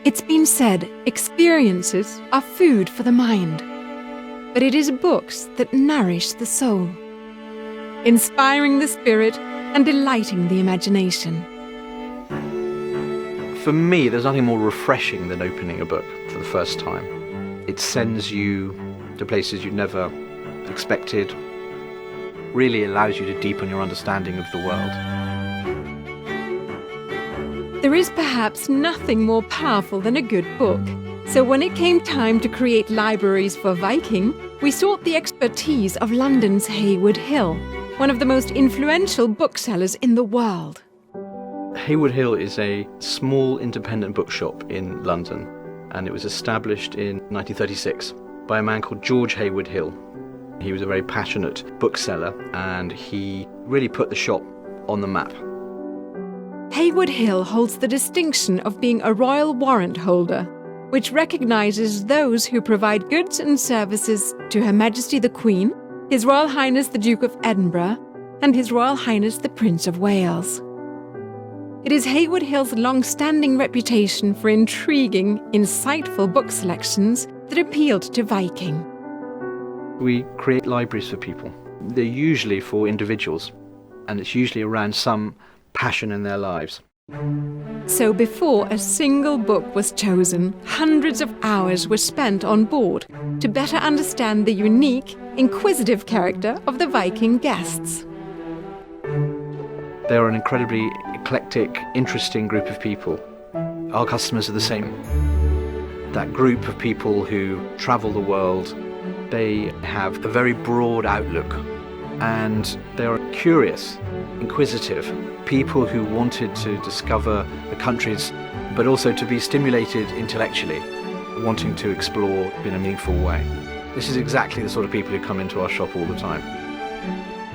It's been said experiences are food for the mind, but it is books that nourish the soul, inspiring the spirit and delighting the imagination. For me, there's nothing more refreshing than opening a book for the first time. It sends you to places you never expected, really allows you to deepen your understanding of the world. There is perhaps nothing more powerful than a good book. So when it came time to create libraries for Viking, we sought the expertise of London's Heywood Hill, one of the most influential booksellers in the world. Heywood Hill is a small independent bookshop in London, and it was established in 1936 by a man called George Heywood Hill. He was a very passionate bookseller, and he really put the shop on the map. Heywood Hill holds the distinction of being a royal warrant holder, which recognises those who provide goods and services to Her Majesty the Queen, His Royal Highness the Duke of Edinburgh, and His Royal Highness the Prince of Wales. It is Heywood Hill's long-standing reputation for intriguing, insightful book selections that appealed to Viking. We create libraries for people. They're usually for individuals, and it's usually around some passion in their lives. So before a single book was chosen, hundreds of hours were spent on board to better understand the unique, inquisitive character of the Viking guests. They're an incredibly eclectic, interesting group of people. Our customers are the same. That group of people who travel the world, they have a very broad outlook, and they're curious, inquisitive, people who wanted to discover the countries, but also to be stimulated intellectually, wanting to explore in a meaningful way. This is exactly the sort of people who come into our shop all the time.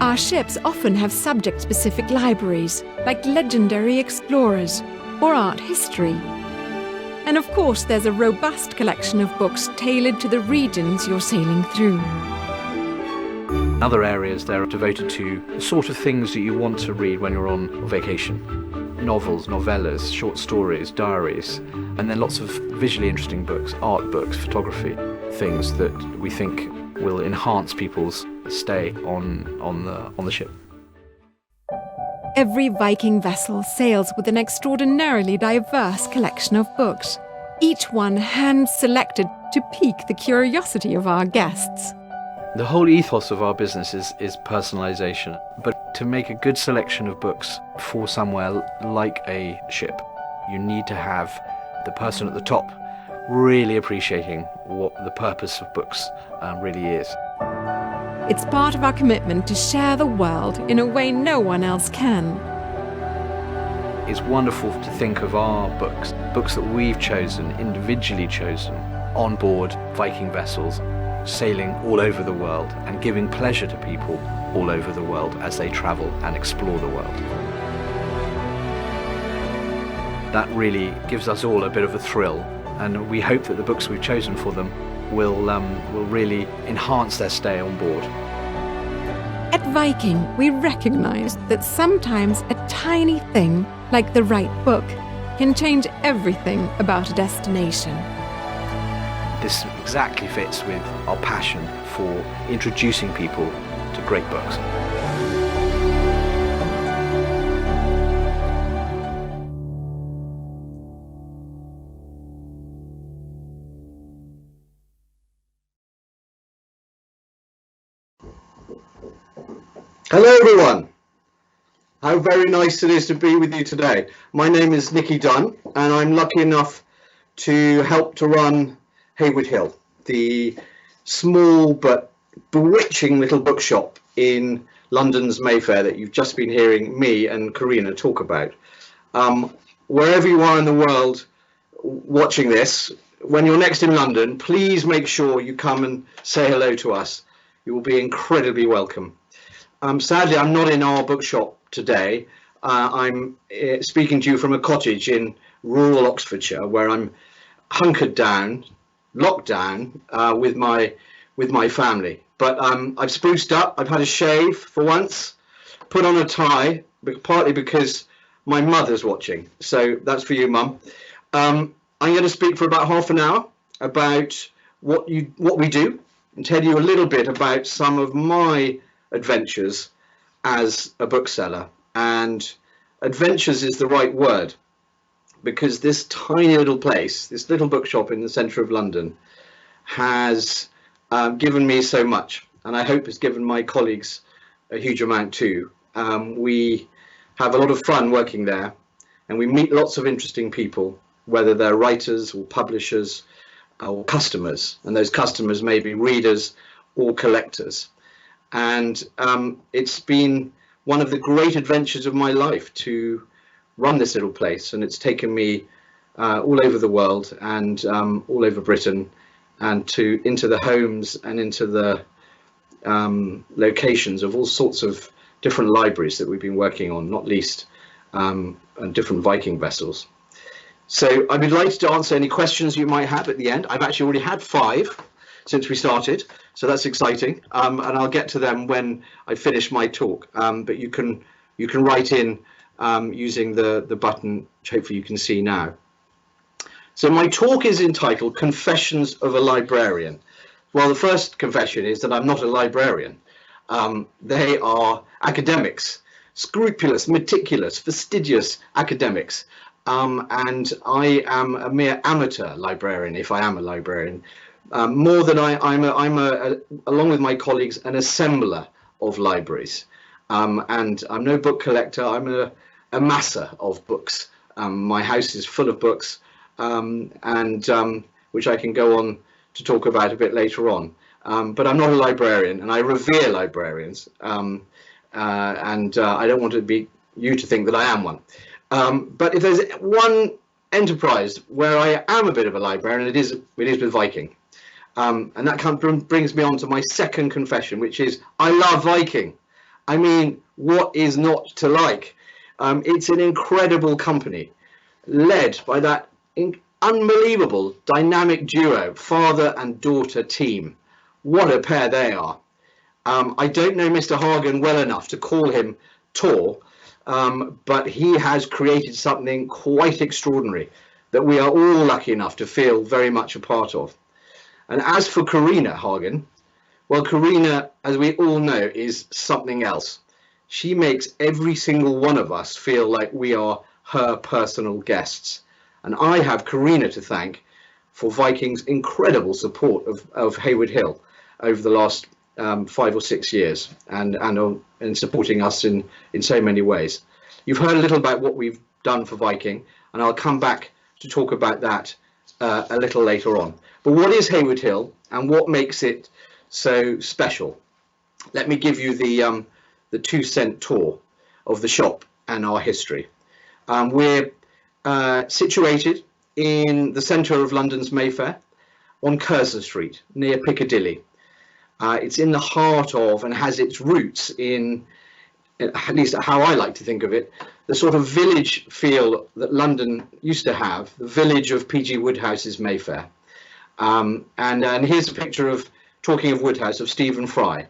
Our ships often have subject-specific libraries, like legendary explorers or art history. And of course, there's a robust collection of books tailored to the regions you're sailing through. Other areas, they're devoted to the sort of things that you want to read when you're on vacation. Novels, novellas, short stories, diaries, and then lots of visually interesting books, art books, photography, things that we think will enhance people's stay on the ship. Every Viking vessel sails with an extraordinarily diverse collection of books, each one hand-selected to pique the curiosity of our guests. The whole ethos of our business is personalisation, but to make a good selection of books for somewhere like a ship, you need to have the person at the top really appreciating what the purpose of books really is. It's part of our commitment to share the world in a way no one else can. It's wonderful to think of our books that we've chosen, individually chosen, on board Viking vessels, sailing all over the world and giving pleasure to people all over the world as they travel and explore the world. That really gives us all a bit of a thrill, and we hope that the books we've chosen for them will really enhance their stay on board. At Viking, we recognise that sometimes a tiny thing, like the right book, can change everything about a destination. This exactly fits with our passion for introducing people to great books. Hello everyone, how very nice it is to be with you today. My name is Nicky Dunne and I'm lucky enough to help to run Heywood Hill, the small but bewitching little bookshop in London's Mayfair that you've just been hearing me and Karina talk about. Wherever you are in the world watching this, when you're next in London, please make sure you come and say hello to us. You will be incredibly welcome. Sadly, I'm not in our bookshop today. I'm speaking to you from a cottage in rural Oxfordshire, where I'm hunkered down, locked down with my family. But I've spruced up. I've had a shave for once, put on a tie, partly because my mother's watching. So that's for you, Mum. I'm going to speak for about half an hour about what we do and tell you a little bit about some of my adventures as a bookseller. And adventures is the right word, because this tiny little place, this little bookshop in the centre of London, has given me so much, and I hope has given my colleagues a huge amount too. We have a lot of fun working there, and we meet lots of interesting people, whether they're writers or publishers or customers, and those customers may be readers or collectors. And it's been one of the great adventures of my life to run this little place, and it's taken me all over the world and all over Britain, and into the homes and into the locations of all sorts of different libraries that we've been working on, not least different Viking vessels. So I'd be delighted to answer any questions you might have at the end. I've actually already had 5 since we started, so that's exciting, and I'll get to them when I finish my talk. But you can write in using the button, which hopefully you can see now. So my talk is entitled Confessions of a Librarian. Well, the first confession is that I'm not a librarian. They are academics, scrupulous, meticulous, fastidious academics. And I am a mere amateur librarian, if I am a librarian. More than I'm along with my colleagues, an assembler of libraries. And I'm no book collector, I'm a amasser of books. My house is full of books, which I can go on to talk about a bit later on. But I'm not a librarian, and I revere librarians. And I don't want you to think that I am one. But if there's one enterprise where I am a bit of a librarian, it is with Viking. And that brings me on to my second confession, which is I love Viking. I mean, what is not to like? It's an incredible company, led by that unbelievable dynamic duo, father and daughter team. What a pair they are. I don't know Mr. Hagen well enough to call him Tor, but he has created something quite extraordinary that we are all lucky enough to feel very much a part of. And as for Karina Hagen, well, Karina, as we all know, is something else. She makes every single one of us feel like we are her personal guests. And I have Karina to thank for Viking's incredible support of Heywood Hill over the last 5 or 6 years, and supporting us in so many ways. You've heard a little about what we've done for Viking, and I'll come back to talk about that a little later on. But what is Heywood Hill, and what makes it so special? Let me give you the 2-cent tour of the shop and our history. We're situated in the centre of London's Mayfair, on Curzon Street, near Piccadilly. It's in the heart of, and has its roots in, at least how I like to think of it, the sort of village feel that London used to have, the village of P.G. Woodhouse's Mayfair. And here's a picture of, talking of Woodhouse, of Stephen Fry.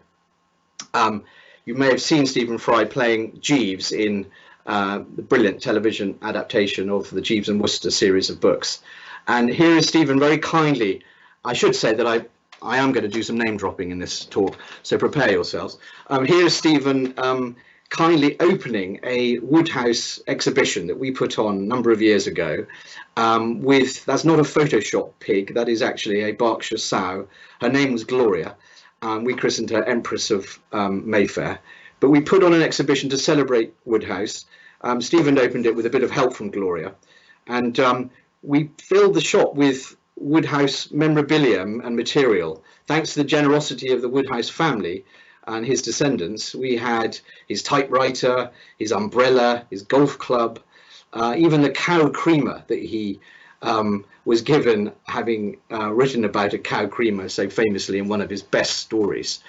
You may have seen Stephen Fry playing Jeeves in the brilliant television adaptation of the Jeeves and Wooster series of books. And here is Stephen very kindly. I should say that I am going to do some name dropping in this talk, so prepare yourselves. Here is Stephen kindly opening a Woodhouse exhibition that we put on a number of years ago. That's not a Photoshop pig, that is actually a Berkshire sow. Her name was Gloria. We christened her Empress of Mayfair. But we put on an exhibition to celebrate Woodhouse. Stephen opened it with a bit of help from Gloria. And we filled the shop with Woodhouse memorabilia and material. Thanks to the generosity of the Woodhouse family and his descendants, we had his typewriter, his umbrella, his golf club, even the cow creamer that he was given, having written about a cow creamer so famously in one of his best stories.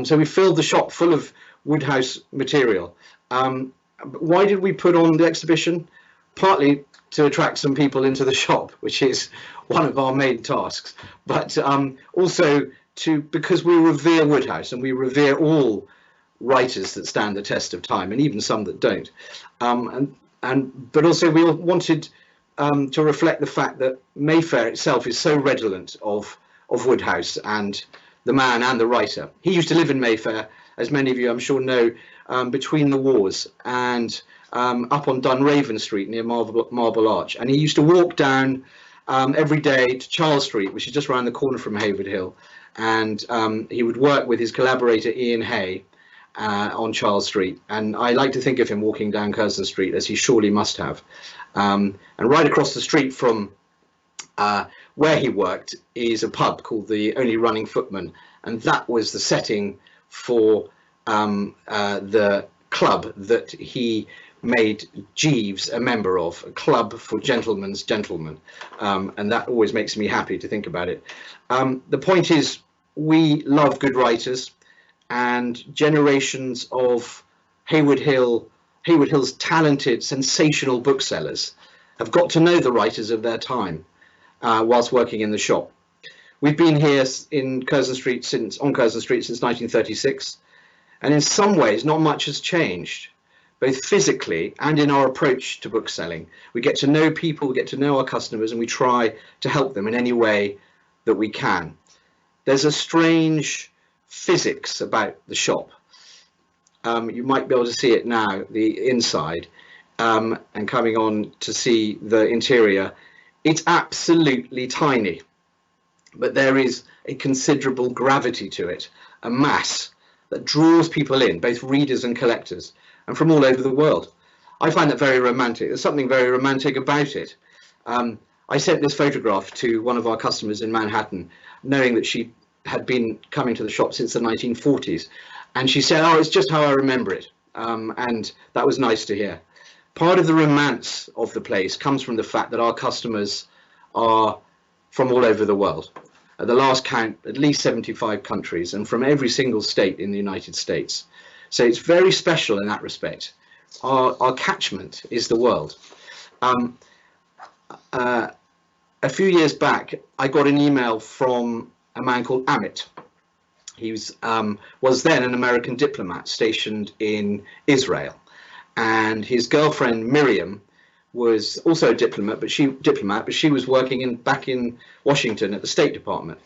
So we filled the shop full of Woodhouse material. Why did we put on the exhibition? Partly to attract some people into the shop, which is one of our main tasks, but also because we revere Woodhouse, and we revere all writers that stand the test of time, and even some that don't. But also we wanted to reflect the fact that Mayfair itself is so redolent of Wodehouse and the man and the writer. He used to live in Mayfair, as many of you I'm sure know, between the wars and up on Dunraven Street near Marble Arch. And he used to walk down every day to Charles Street, which is just around the corner from Heywood Hill. And he would work with his collaborator Ian Hay on Charles Street. And I like to think of him walking down Curzon Street, as he surely must have. And right across the street from where he worked is a pub called the Only Running Footman, and that was the setting for the club that he made Jeeves a member of, a club for gentlemen's gentlemen, and that always makes me happy to think about it. The point is, we love good writers, and generations of Heywood Hill's talented, sensational booksellers have got to know the writers of their time whilst working in the shop. We've been here on Curzon Street since 1936, and in some ways not much has changed, both physically and in our approach to bookselling. We get to know people, we get to know our customers, and we try to help them in any way that we can. There's a strange physics about the shop. You might be able to see it now, the inside, and coming on to see the interior. It's absolutely tiny, but there is a considerable gravity to it, a mass that draws people in, both readers and collectors, and from all over the world. I find that very romantic. There's something very romantic about it. I sent this photograph to one of our customers in Manhattan, knowing that she had been coming to the shop since the 1940s. And she said, "Oh, it's just how I remember it." And that was nice to hear. Part of the romance of the place comes from the fact that our customers are from all over the world. At the last count, at least 75 countries, and from every single state in the United States. So it's very special in that respect. Our catchment is the world. A few years back, I got an email from a man called Amit. He was then an American diplomat stationed in Israel, and his girlfriend Miriam was also a diplomat, but she was working back in Washington at the State Department.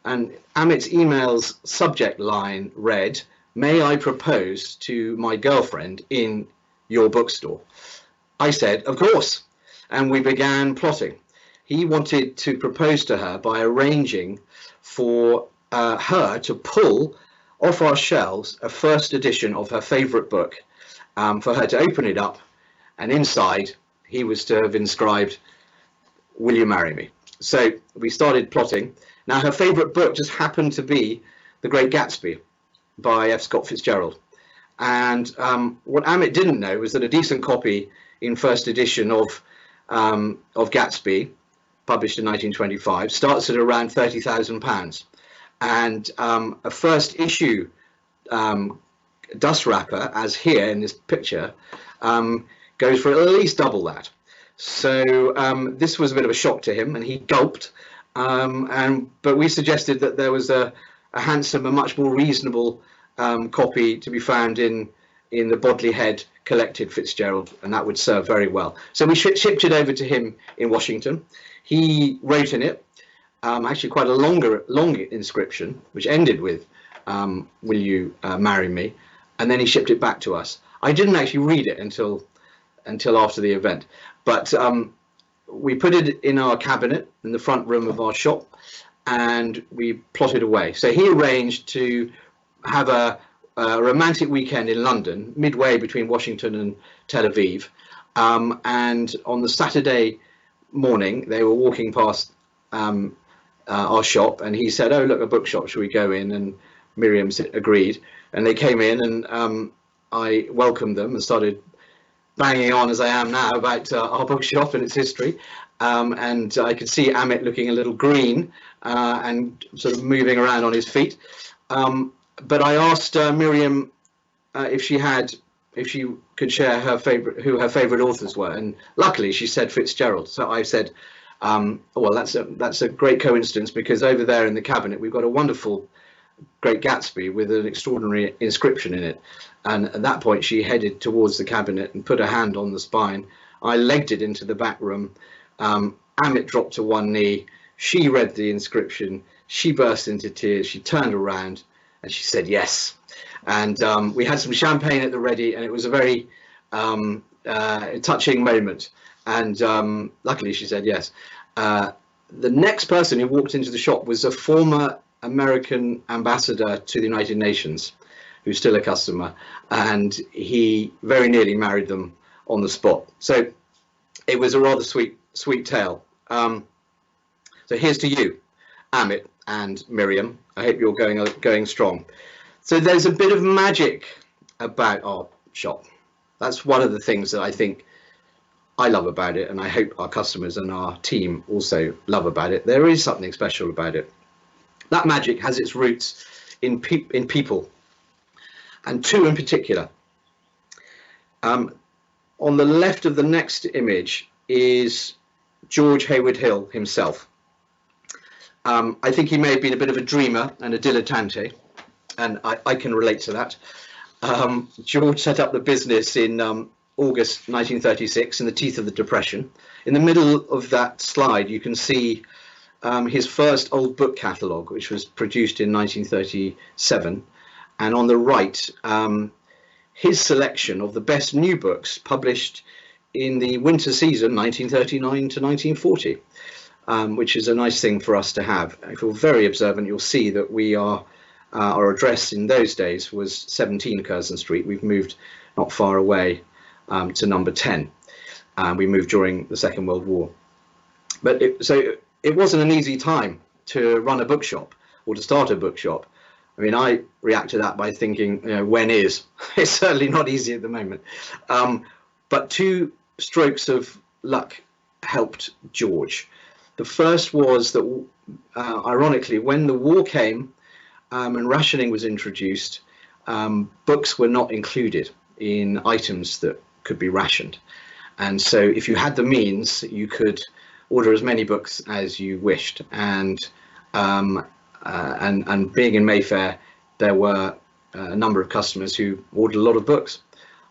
And Amit's email's subject line read, "May I propose to my girlfriend in your bookstore?" I said, "Of course," and we began plotting. He wanted to propose to her by arranging for her to pull off our shelves a first edition of her favorite book, for her to open it up, and inside he was to have inscribed, "Will you marry me?" So we started plotting. Now, her favorite book just happened to be The Great Gatsby by F. Scott Fitzgerald. And what Amit didn't know was that a decent copy in first edition of Gatsby, published in 1925, starts at around £30,000. And a first issue dust wrapper, as here in this picture, goes for at least double that. So this was a bit of a shock to him, and he gulped. But we suggested that there was a handsome and much more reasonable copy to be found in the Bodley Head collected Fitzgerald, and that would serve very well. So we shipped it over to him in Washington. He wrote in it actually quite a long inscription, which ended with "Will you marry me?" And then he shipped it back to us. I didn't actually read it until after the event, but we put it in our cabinet in the front room of our shop, and we plotted away. So he arranged to have a romantic weekend in London, midway between Washington and Tel Aviv, and on the Saturday morning they were walking past our shop, and he said, "Oh, look, a bookshop, shall we go in?" And Miriam agreed, and they came in, and I welcomed them and started banging on, as I am now, about our bookshop and its history. And I could see Amit looking a little green and sort of moving around on his feet. But I asked Miriam if she could share who her favorite authors were, and luckily she said Fitzgerald. So I said, well, that's a great coincidence, because over there in the cabinet we've got a wonderful Great Gatsby with an extraordinary inscription in it. And at that point she headed towards the cabinet and put her hand on the spine. I legged it into the back room, Amit dropped to one knee. She read the inscription. She burst into tears. She turned around and she said yes. And we had some champagne at the ready, and it was a very touching moment. And luckily she said yes. The next person who walked into the shop was a former American ambassador to the United Nations, who's still a customer, and he very nearly married them on the spot. So it was a rather sweet tale. So here's to you, Amit and Miriam. I hope you're going strong. So there's a bit of magic about our shop. That's one of the things that I think I love about it, and I hope our customers and our team also love about it. There is something special about it. That magic has its roots in people, and two in particular. On the left of the next image is George Heywood Hill himself. I think he may have been a bit of a dreamer and a dilettante, and I can relate to that. George set up the business in August 1936 in the teeth of the Depression. In the middle of that slide, you can see his first old book catalogue, which was produced in 1937. And on the right, his selection of the best new books published in the winter season 1939 to 1940, which is a nice thing for us to have. If you're very observant, you'll see that we are our address in those days was 17 Curzon Street. We've moved not far away to number 10. We moved during the Second World War. But it wasn't an easy time to run a bookshop or to start a bookshop. I mean, I react to that by thinking, when is? It's certainly not easy at the moment. But two strokes of luck helped George. The first was that, ironically, when the war came and rationing was introduced, books were not included in items that could be rationed. And so if you had the means, you could order as many books as you wished. And being in Mayfair, there were a number of customers who ordered a lot of books.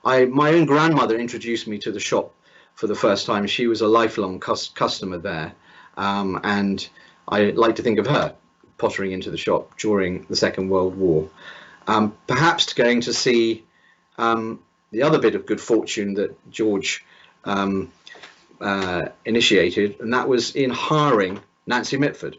My own grandmother introduced me to the shop for the first time. She was a lifelong customer there, and I like to think of her pottering into the shop during the Second World War, perhaps going to see the other bit of good fortune that George initiated, and that was in hiring Nancy Mitford,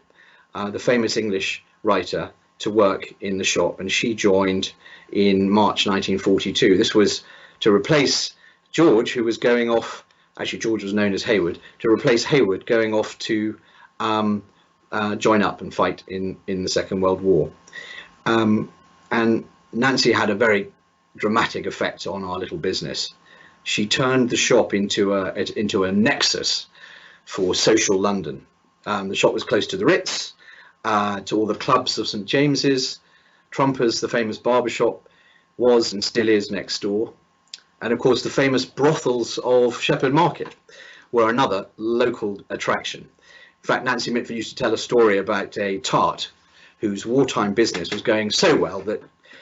the famous English writer, to work in the shop, and she joined in March 1942. This was to replace George, who was going off. Actually, George was known as Heywood, to replace Heywood going off to join up and fight in the Second World War. And Nancy had a very dramatic effect on our little business. She turned the shop into a nexus for social London. The shop was close to the Ritz, to all the clubs of St James's. Trumpers, the famous barbershop, was and still is next door. And of course, the famous brothels of Shepherd Market were another local attraction. In fact, Nancy Mitford used to tell a story about a tart whose wartime business was going so well that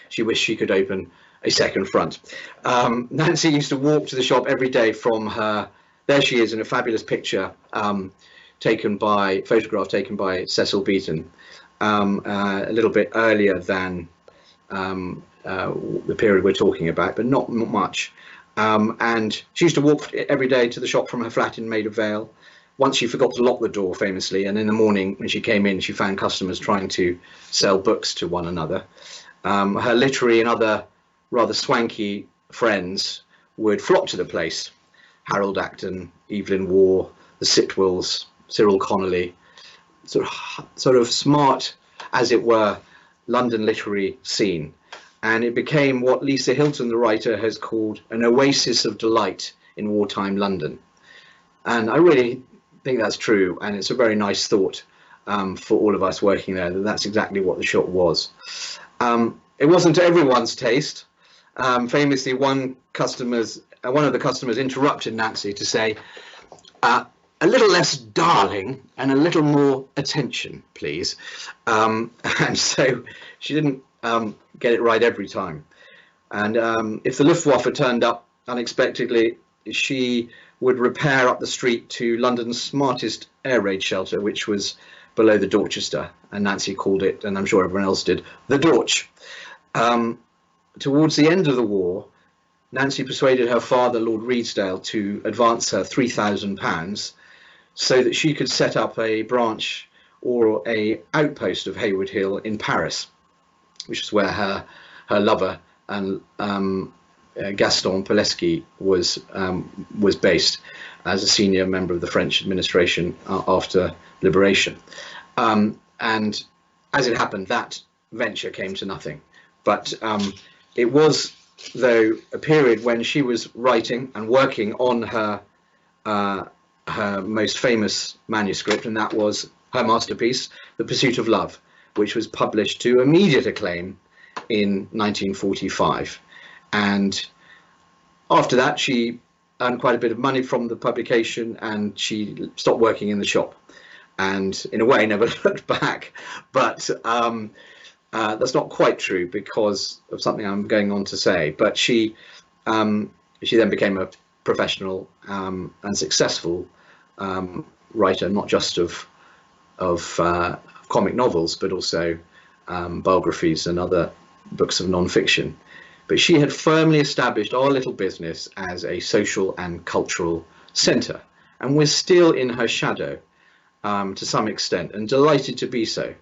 she wished she could open a second front. Nancy used to walk to the shop every day from her. There she is in a fabulous picture, photograph taken by Cecil Beaton, a little bit earlier than the period we're talking about, but not much. And she used to walk every day to the shop from her flat in Maida Vale. Once she forgot to lock the door, famously, and in the morning when she came in, she found customers trying to sell books to one another. Her literary and other rather swanky friends would flock to the place. Harold Acton, Evelyn Waugh, the Sitwells, Cyril Connolly, sort of smart, as it were, London literary scene. And it became what Lisa Hilton, the writer, has called an oasis of delight in wartime London. And I really think that's true, and it's a very nice thought for all of us working there, that's exactly what the shop was. It wasn't to everyone's taste. Famously, one of the customers interrupted Nancy to say, a little less darling and a little more attention, please. And so she didn't get it right every time. And if the Luftwaffe turned up unexpectedly, she would repair up the street to London's smartest air raid shelter, which was below the Dorchester, and Nancy called it, and I'm sure everyone else did, the Dorch. Towards the end of the war, Nancy persuaded her father, Lord Redesdale, to advance her £3,000 so that she could set up a branch or a outpost of Heywood Hill in Paris, which is where her lover and Gaston Pellesky was based as a senior member of the French administration after liberation. And as it happened, that venture came to nothing. But it was, though, a period when she was writing and working on her most famous manuscript, and that was her masterpiece, The Pursuit of Love, which was published to immediate acclaim in 1945. And after that, she earned quite a bit of money from the publication, and she stopped working in the shop, and in a way never looked back. But that's not quite true because of something I'm going on to say. But she then became a professional and successful writer, not just of comic novels, but also biographies and other books of non-fiction. But she had firmly established our little business as a social and cultural centre, and we're still in her shadow to some extent, and delighted to be so,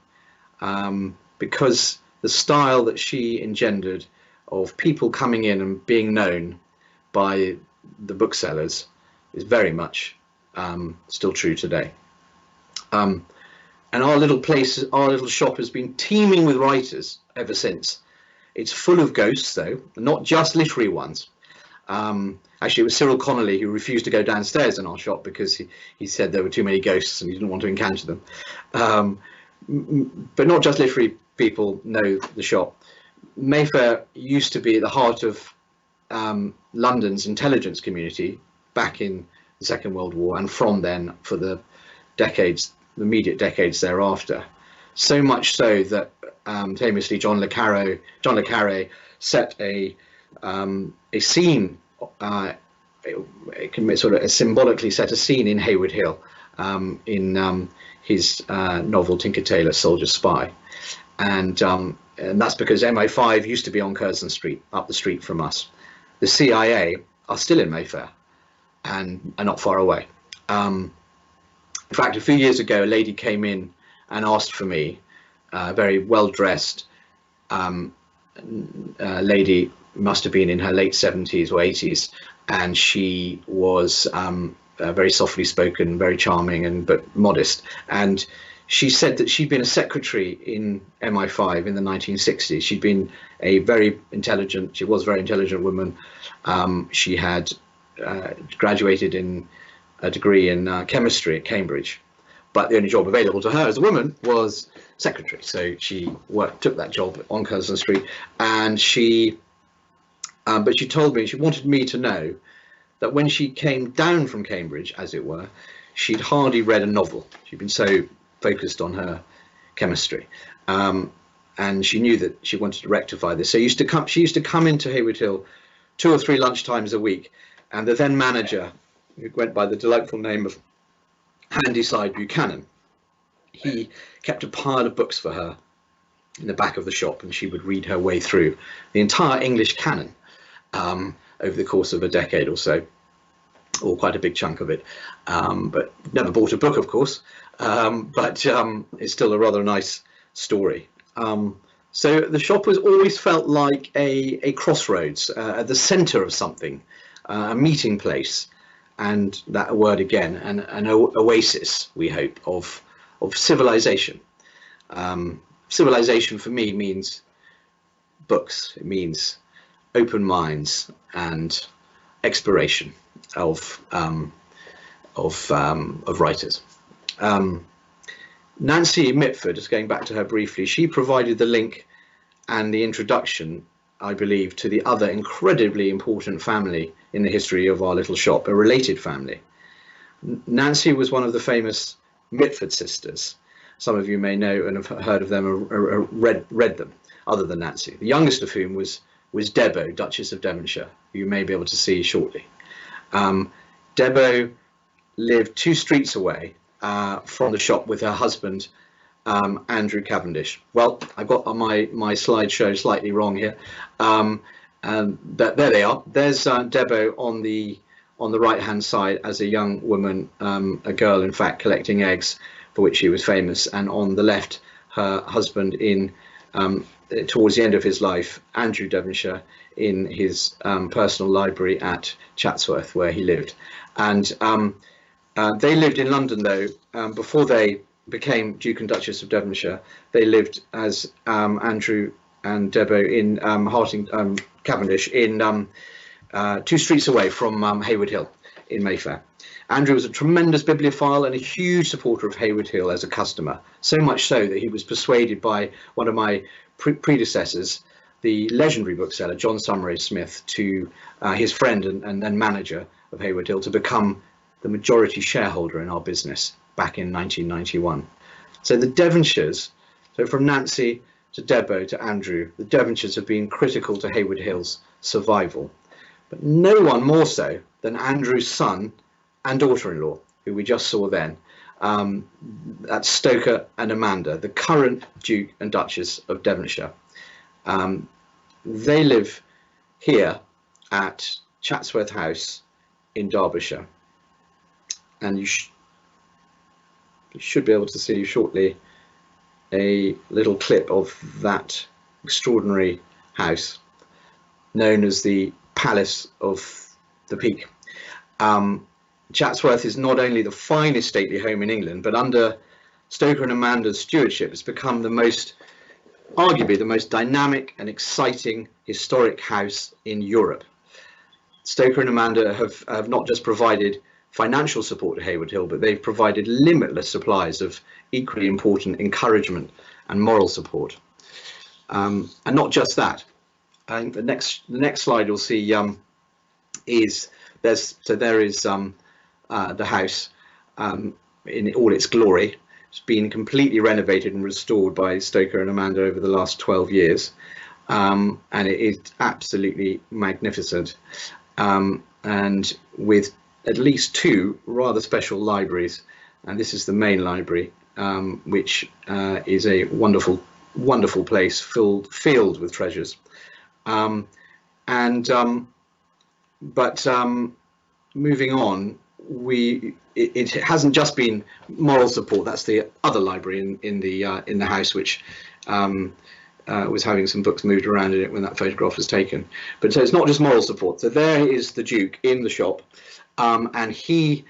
because the style that she engendered of people coming in and being known by the booksellers is very much still true today. And our little shop has been teeming with writers ever since. It's full of ghosts, though, not just literary ones. Actually, it was Cyril Connolly who refused to go downstairs in our shop because he said there were too many ghosts and he didn't want to encounter them. But not just literary people know the shop. Mayfair used to be at the heart of London's intelligence community back in the Second World War, and from then for the immediate decades thereafter. So much so that famously John le Carré set a scene, it can sort of symbolically set a scene in Heywood Hill in his novel Tinker Tailor Soldier Spy, and that's because MI5 used to be on Curzon Street, up the street from us. The CIA are still in Mayfair and are not far away. In fact, a few years ago, a lady came in and asked for me, a very well-dressed lady, must have been in her late 70s or 80s, and she was very softly spoken, very charming, but modest. And she said that she'd been a secretary in MI5 in the 1960s. She'd been she was a very intelligent woman. She had graduated in a degree in chemistry at Cambridge, but the only job available to her as a woman was secretary. So she took that job on Curzon Street, and but she told me, she wanted me to know that when she came down from Cambridge, as it were, she'd hardly read a novel. She'd been so focused on her chemistry, and she knew that she wanted to rectify this. So she used to come into Heywood Hill 2 or 3 lunchtimes a week, and the then manager, who went by the delightful name of Handyside Buchanan, he kept a pile of books for her in the back of the shop, and she would read her way through the entire English canon over the course of a decade or so, or quite a big chunk of it, but never bought a book, of course, but it's still a rather nice story. So the shop has always felt like a crossroads, at the centre of something, a meeting place, and that word again, an oasis, we hope, of civilization. Civilization for me means books. It means open minds and exploration of writers. Nancy Mitford, just going back to her briefly, she provided the link and the introduction, I believe, to the other incredibly important family in the history of our little shop, a related family. Nancy was one of the famous Mitford sisters. Some of you may know and have heard of them or read them, other than Nancy. The youngest of whom was Debo, Duchess of Devonshire, who you may be able to see shortly. Debo lived 2 streets away from the shop with her husband, Andrew Cavendish. Well, I've got my slideshow slightly wrong here, but there they are. There's Debo on the right hand side as a young woman, a girl in fact, collecting eggs, for which she was famous, and on the left her husband in towards the end of his life, Andrew Devonshire, in his personal library at Chatsworth, where he lived. And they lived in London, though, before they became Duke and Duchess of Devonshire. They lived as Andrew and Debo in Cavendish in 2 streets away from Heywood Hill in Mayfair. Andrew was a tremendous bibliophile and a huge supporter of Heywood Hill as a customer, so much so that he was persuaded by one of my predecessors, the legendary bookseller John Summeray Smith, to his friend and manager of Heywood Hill, to become the majority shareholder in our business back in 1991. So the Devonshires, so from Nancy to Debo to Andrew, the Devonshires have been critical to Heywood Hill's survival, but no one more so than Andrew's son and daughter-in-law, who we just saw then. That's Stoker and Amanda, the current Duke and Duchess of Devonshire. They live here at Chatsworth House in Derbyshire, and you should be able to see shortly a little clip of that extraordinary house known as the Palace of the Peak. Chatsworth is not only the finest stately home in England, but under Stoker and Amanda's stewardship, it's become arguably the most dynamic and exciting historic house in Europe. Stoker and Amanda have not just provided financial support to Heywood Hill, but they've provided limitless supplies of equally important encouragement and moral support. And not just that. And the next slide you'll see there is the house in all its glory. It's been completely renovated and restored by Stoker and Amanda over the last 12 years, and it is absolutely magnificent, and with at least 2 rather special libraries, and this is the main library, which is a wonderful place filled with treasures. Moving on, it hasn't just been moral support. That's the other library in the house, which was having some books moved around in it when that photograph was taken. But so it's not just moral support. So there is the Duke in the shop, and he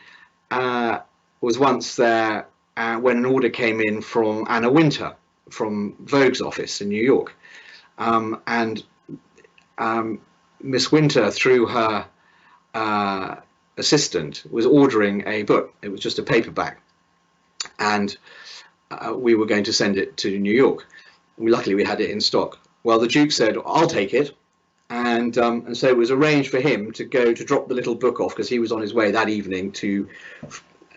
was once there when an order came in from Anna Wintour from Vogue's office in New York, and Miss Wintour, through her assistant, was ordering a book. It was just a paperback, and we were going to send it to New York. Luckily we had it in stock. Well, the Duke said, "I'll take it," and so it was arranged for him to go to drop the little book off, because he was on his way that evening to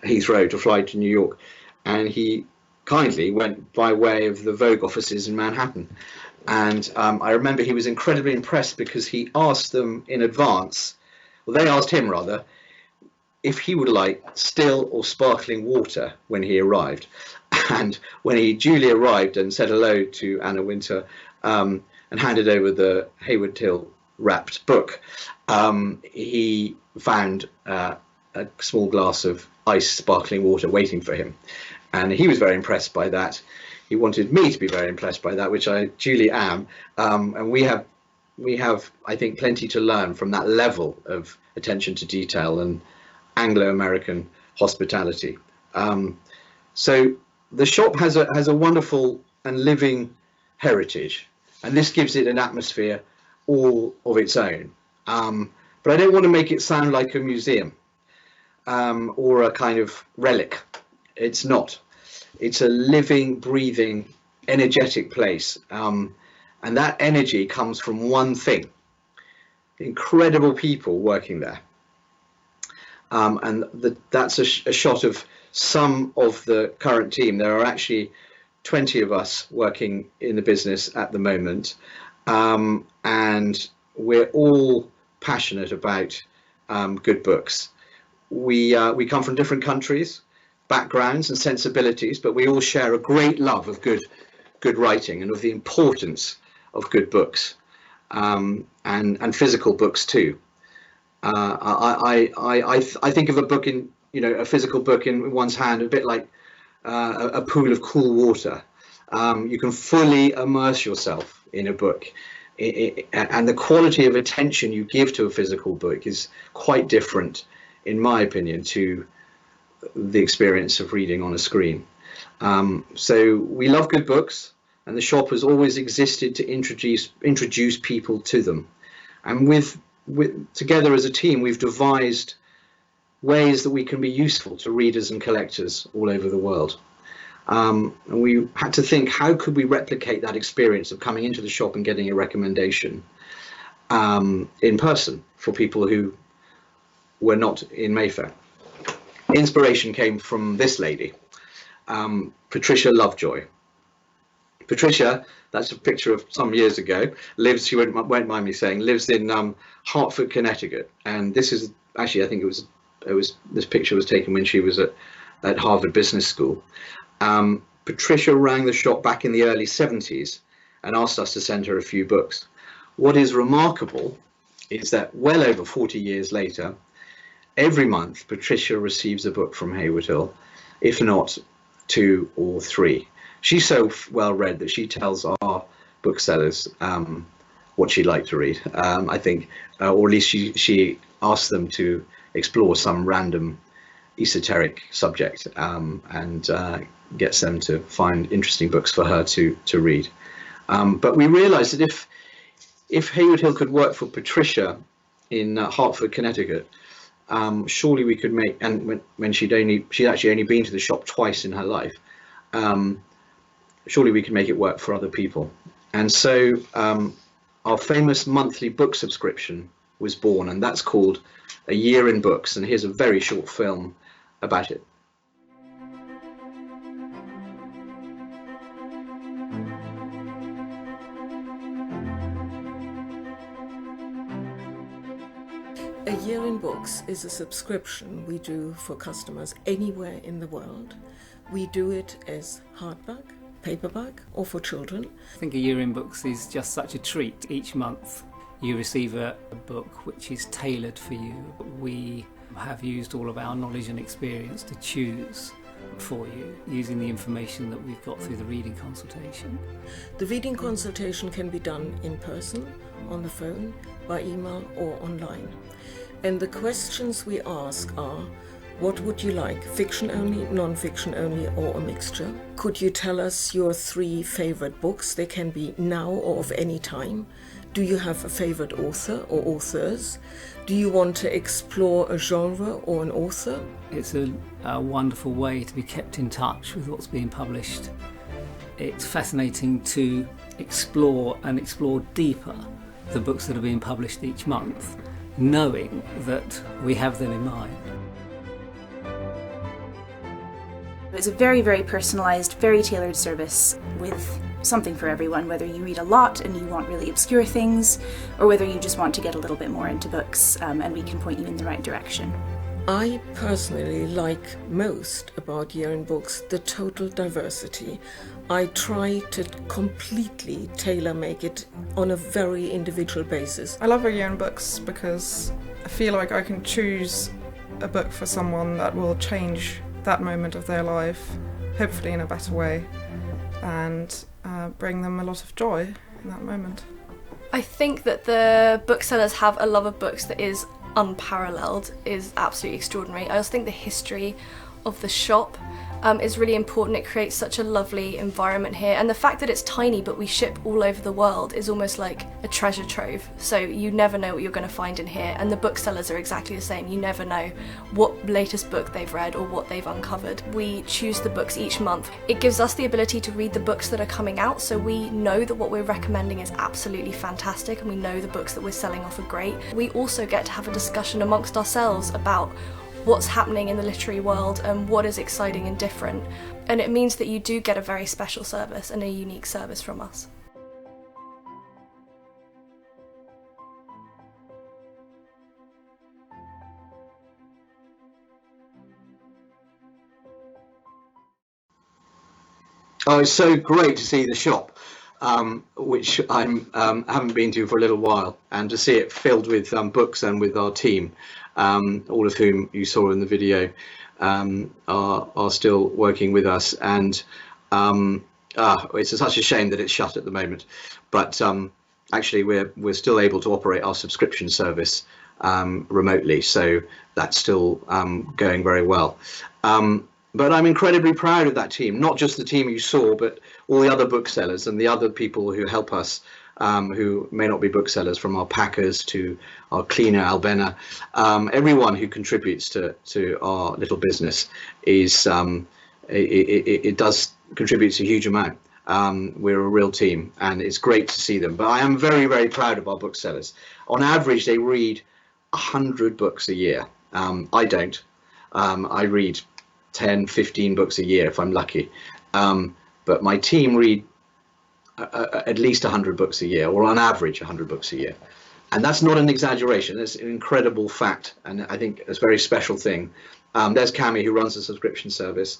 Heathrow to fly to New York, and he kindly went by way of the Vogue offices in Manhattan. And I remember he was incredibly impressed, because he asked them in advance, well, they asked him rather, if he would like still or sparkling water when he arrived. And when he duly arrived and said hello to Anna Wintour, and handed over the Heywood Hill wrapped book, he found a small glass of iced sparkling water waiting for him, and he was very impressed by that. He wanted me to be very impressed by that, which I duly am, and we have, I think, plenty to learn from that level of attention to detail and Anglo-American hospitality. So the shop has a wonderful and living heritage, and this gives it an atmosphere all of its own. But I don't want to make it sound like a museum or a kind of relic. It's not. It's a living, breathing, energetic place, and that energy comes from one thing: incredible people working there. And that's a shot of some of the current team. There are actually 20 of us working in the business at the moment, and we're all passionate about good books. We come from different countries, backgrounds and sensibilities, but we all share a great love of good writing and of the importance of good books, and physical books too. I think of a book in, a physical book in one's hand a bit like a pool of cool water. You can fully immerse yourself in a book, and the quality of attention you give to a physical book is quite different, in my opinion, to the experience of reading on a screen. So we love good books, and the shop has always existed to introduce people to them. And together as a team, we've devised ways that we can be useful to readers and collectors all over the world. And we had to think, how could we replicate that experience of coming into the shop and getting a recommendation in person for people who were not in Mayfair? Inspiration came from this lady, Patricia Lovejoy. Patricia, that's a picture of some years ago, she won't mind me saying, lives in Hartford, Connecticut. And this is actually, I think this picture was taken when she was at Harvard Business School. Patricia rang the shop back in the early 70s and asked us to send her a few books. What is remarkable is that well over 40 years later, every month Patricia receives a book from Heywood Hill, if not 2 or 3. She's so well read that she tells our booksellers what she'd like to read, I think, or at least she asks them to explore some random esoteric subject, and gets them to find interesting books for her to read. But we realized that if Heywood Hill could work for Patricia in Hartford, Connecticut, surely we could make, and when she'd actually only been to the shop twice in her life, surely we could make it work for other people. And so our famous monthly book subscription was born, and that's called A Year in Books. And here's a very short film about it. A Year in Books is a subscription we do for customers anywhere in the world. We do it as hardback, paperback, or for children. I think A Year in Books is just such a treat. Each month you receive a book which is tailored for you. We have used all of our knowledge and experience to choose for you, using the information that we've got through the reading consultation. The reading consultation can be done in person, on the phone, by email, or online. And the questions we ask are, what would you like? Fiction only, non-fiction only, or a mixture? Could you tell us your 3 favorite books? They can be now or of any time. Do you have a favorite author or authors? Do you want to explore a genre or an author? It's a wonderful way to be kept in touch with what's being published. It's fascinating to explore deeper the books that are being published each month, knowing that we have them in mind. It's a very, very personalised, very tailored service with something for everyone, whether you read a lot and you want really obscure things, or whether you just want to get a little bit more into books, and we can point you in the right direction. I personally like most about Year in Books the total diversity. I try to completely tailor-make it on a very individual basis. I love A Year in Books because I feel like I can choose a book for someone that will change that moment of their life, hopefully in a better way, and bring them a lot of joy in that moment. I think that the booksellers have a love of books that is unparalleled, is absolutely extraordinary. I also think the history of the shop is really important. It creates such a lovely environment here, and the fact that it's tiny but we ship all over the world is almost like a treasure trove, so you never know what you're going to find in here. And the booksellers are exactly the same. You never know what latest book they've read or what they've uncovered. We choose the books each month. It gives us the ability to read the books that are coming out, so we know that what we're recommending is absolutely fantastic, and we know the books that we're selling off are great. We also get to have a discussion amongst ourselves about what's happening in the literary world and what is exciting and different. And it means that you do get a very special service and a unique service from us. Oh, it's so great to see the shop, which I haven't been to for a little while, and to see it filled with books and with our team, all of whom you saw in the video, are still working with us. And it's such a shame that it's shut at the moment, but actually we're still able to operate our subscription service remotely, so that's still going very well. But I'm incredibly proud of that team, not just the team you saw, but all the other booksellers and the other people who help us, who may not be booksellers, from our packers to our cleaner, Albena. Everyone who contributes to our little business is, it does contribute a huge amount. We're a real team, and it's great to see them. But I am very, very proud of our booksellers. On average, they read 100 books a year. I don't. I read 10, 15 books a year if I'm lucky. But my team read at least 100 books a year, or on average 100 books a year. And that's not an exaggeration. It's an incredible fact, and I think it's a very special thing. There's Cami, who runs the subscription service.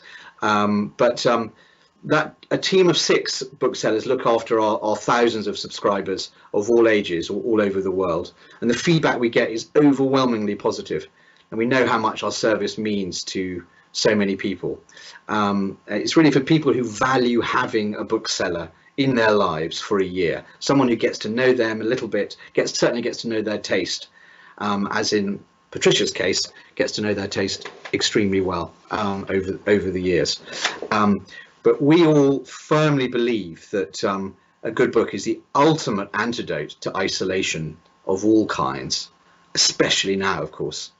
That a team of 6 booksellers look after our thousands of subscribers of all ages, all over the world. And the feedback we get is overwhelmingly positive. And we know how much our service means to so many people. It's really for people who value having a bookseller in their lives for a year, someone who gets to know them a little bit, certainly gets to know their taste, as in Patricia's case, gets to know their taste extremely well over the years. But we all firmly believe that a good book is the ultimate antidote to isolation of all kinds, especially now, of course.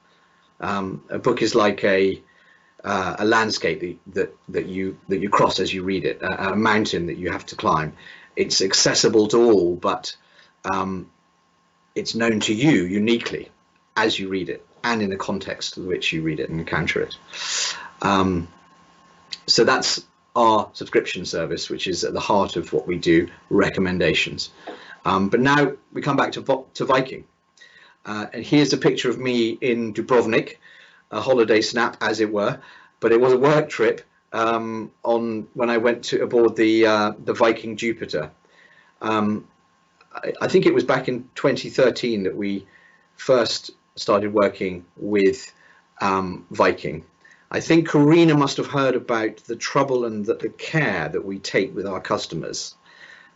A book is like a landscape that you cross as you read it, a mountain that you have to climb. It's accessible to all, but it's known to you uniquely as you read it, and in the context in which you read it and encounter it. So that's our subscription service, which is at the heart of what we do, recommendations. But now we come back to Viking. And here's a picture of me in Dubrovnik, a holiday snap, as it were, but it was a work trip when I went aboard the Viking Jupiter. I think it was back in 2013 that we first started working with Viking. I think Karina must have heard about the trouble and the care that we take with our customers,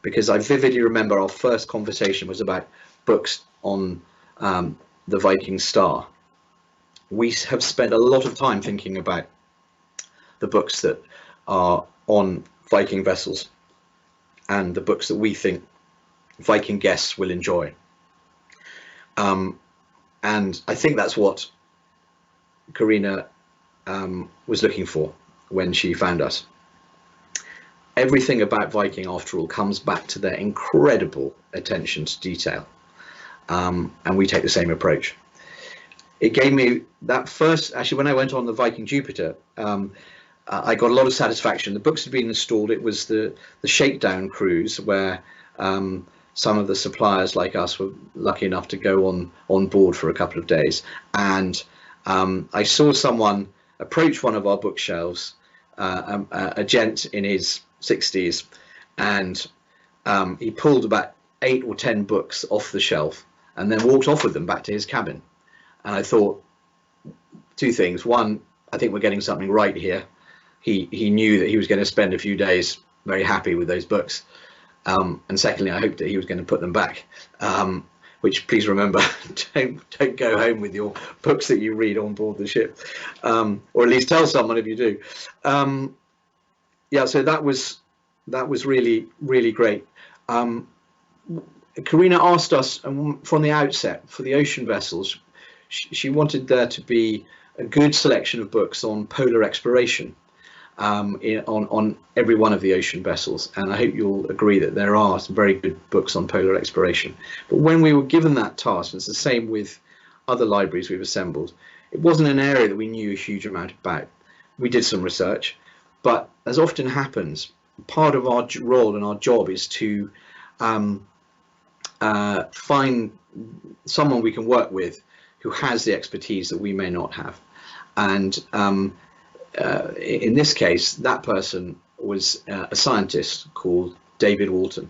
because I vividly remember our first conversation was about books on the Viking Star. We have spent a lot of time thinking about the books that are on Viking vessels and the books that we think Viking guests will enjoy. And I think that's what Karina was looking for when she found us. Everything about Viking, after all, comes back to their incredible attention to detail. And we take the same approach. It gave me that first, actually, when I went on the Viking Jupiter, I got a lot of satisfaction. The books had been installed. It was the shakedown cruise where some of the suppliers like us were lucky enough to go on board for a couple of days. And I saw someone approach one of our bookshelves, a gent in his 60s, and he pulled about 8 or 10 books off the shelf and then walked off with them back to his cabin. And I thought 2 things. One, I think we're getting something right here. He knew that he was going to spend a few days very happy with those books. And secondly, I hoped that he was going to put them back. Which, please remember, don't go home with your books that you read on board the ship, or at least tell someone if you do. Yeah, so that was really, really great. Karina asked us from the outset for the ocean vessels. She wanted there to be a good selection of books on polar exploration on every one of the ocean vessels, and I hope you'll agree that there are some very good books on polar exploration. But when we were given that task, and it's the same with other libraries we've assembled, it wasn't an area that we knew a huge amount about. We did some research, but as often happens, part of our role and our job is to find someone we can work with who has the expertise that we may not have. And in this case, that person was a scientist called David Walton.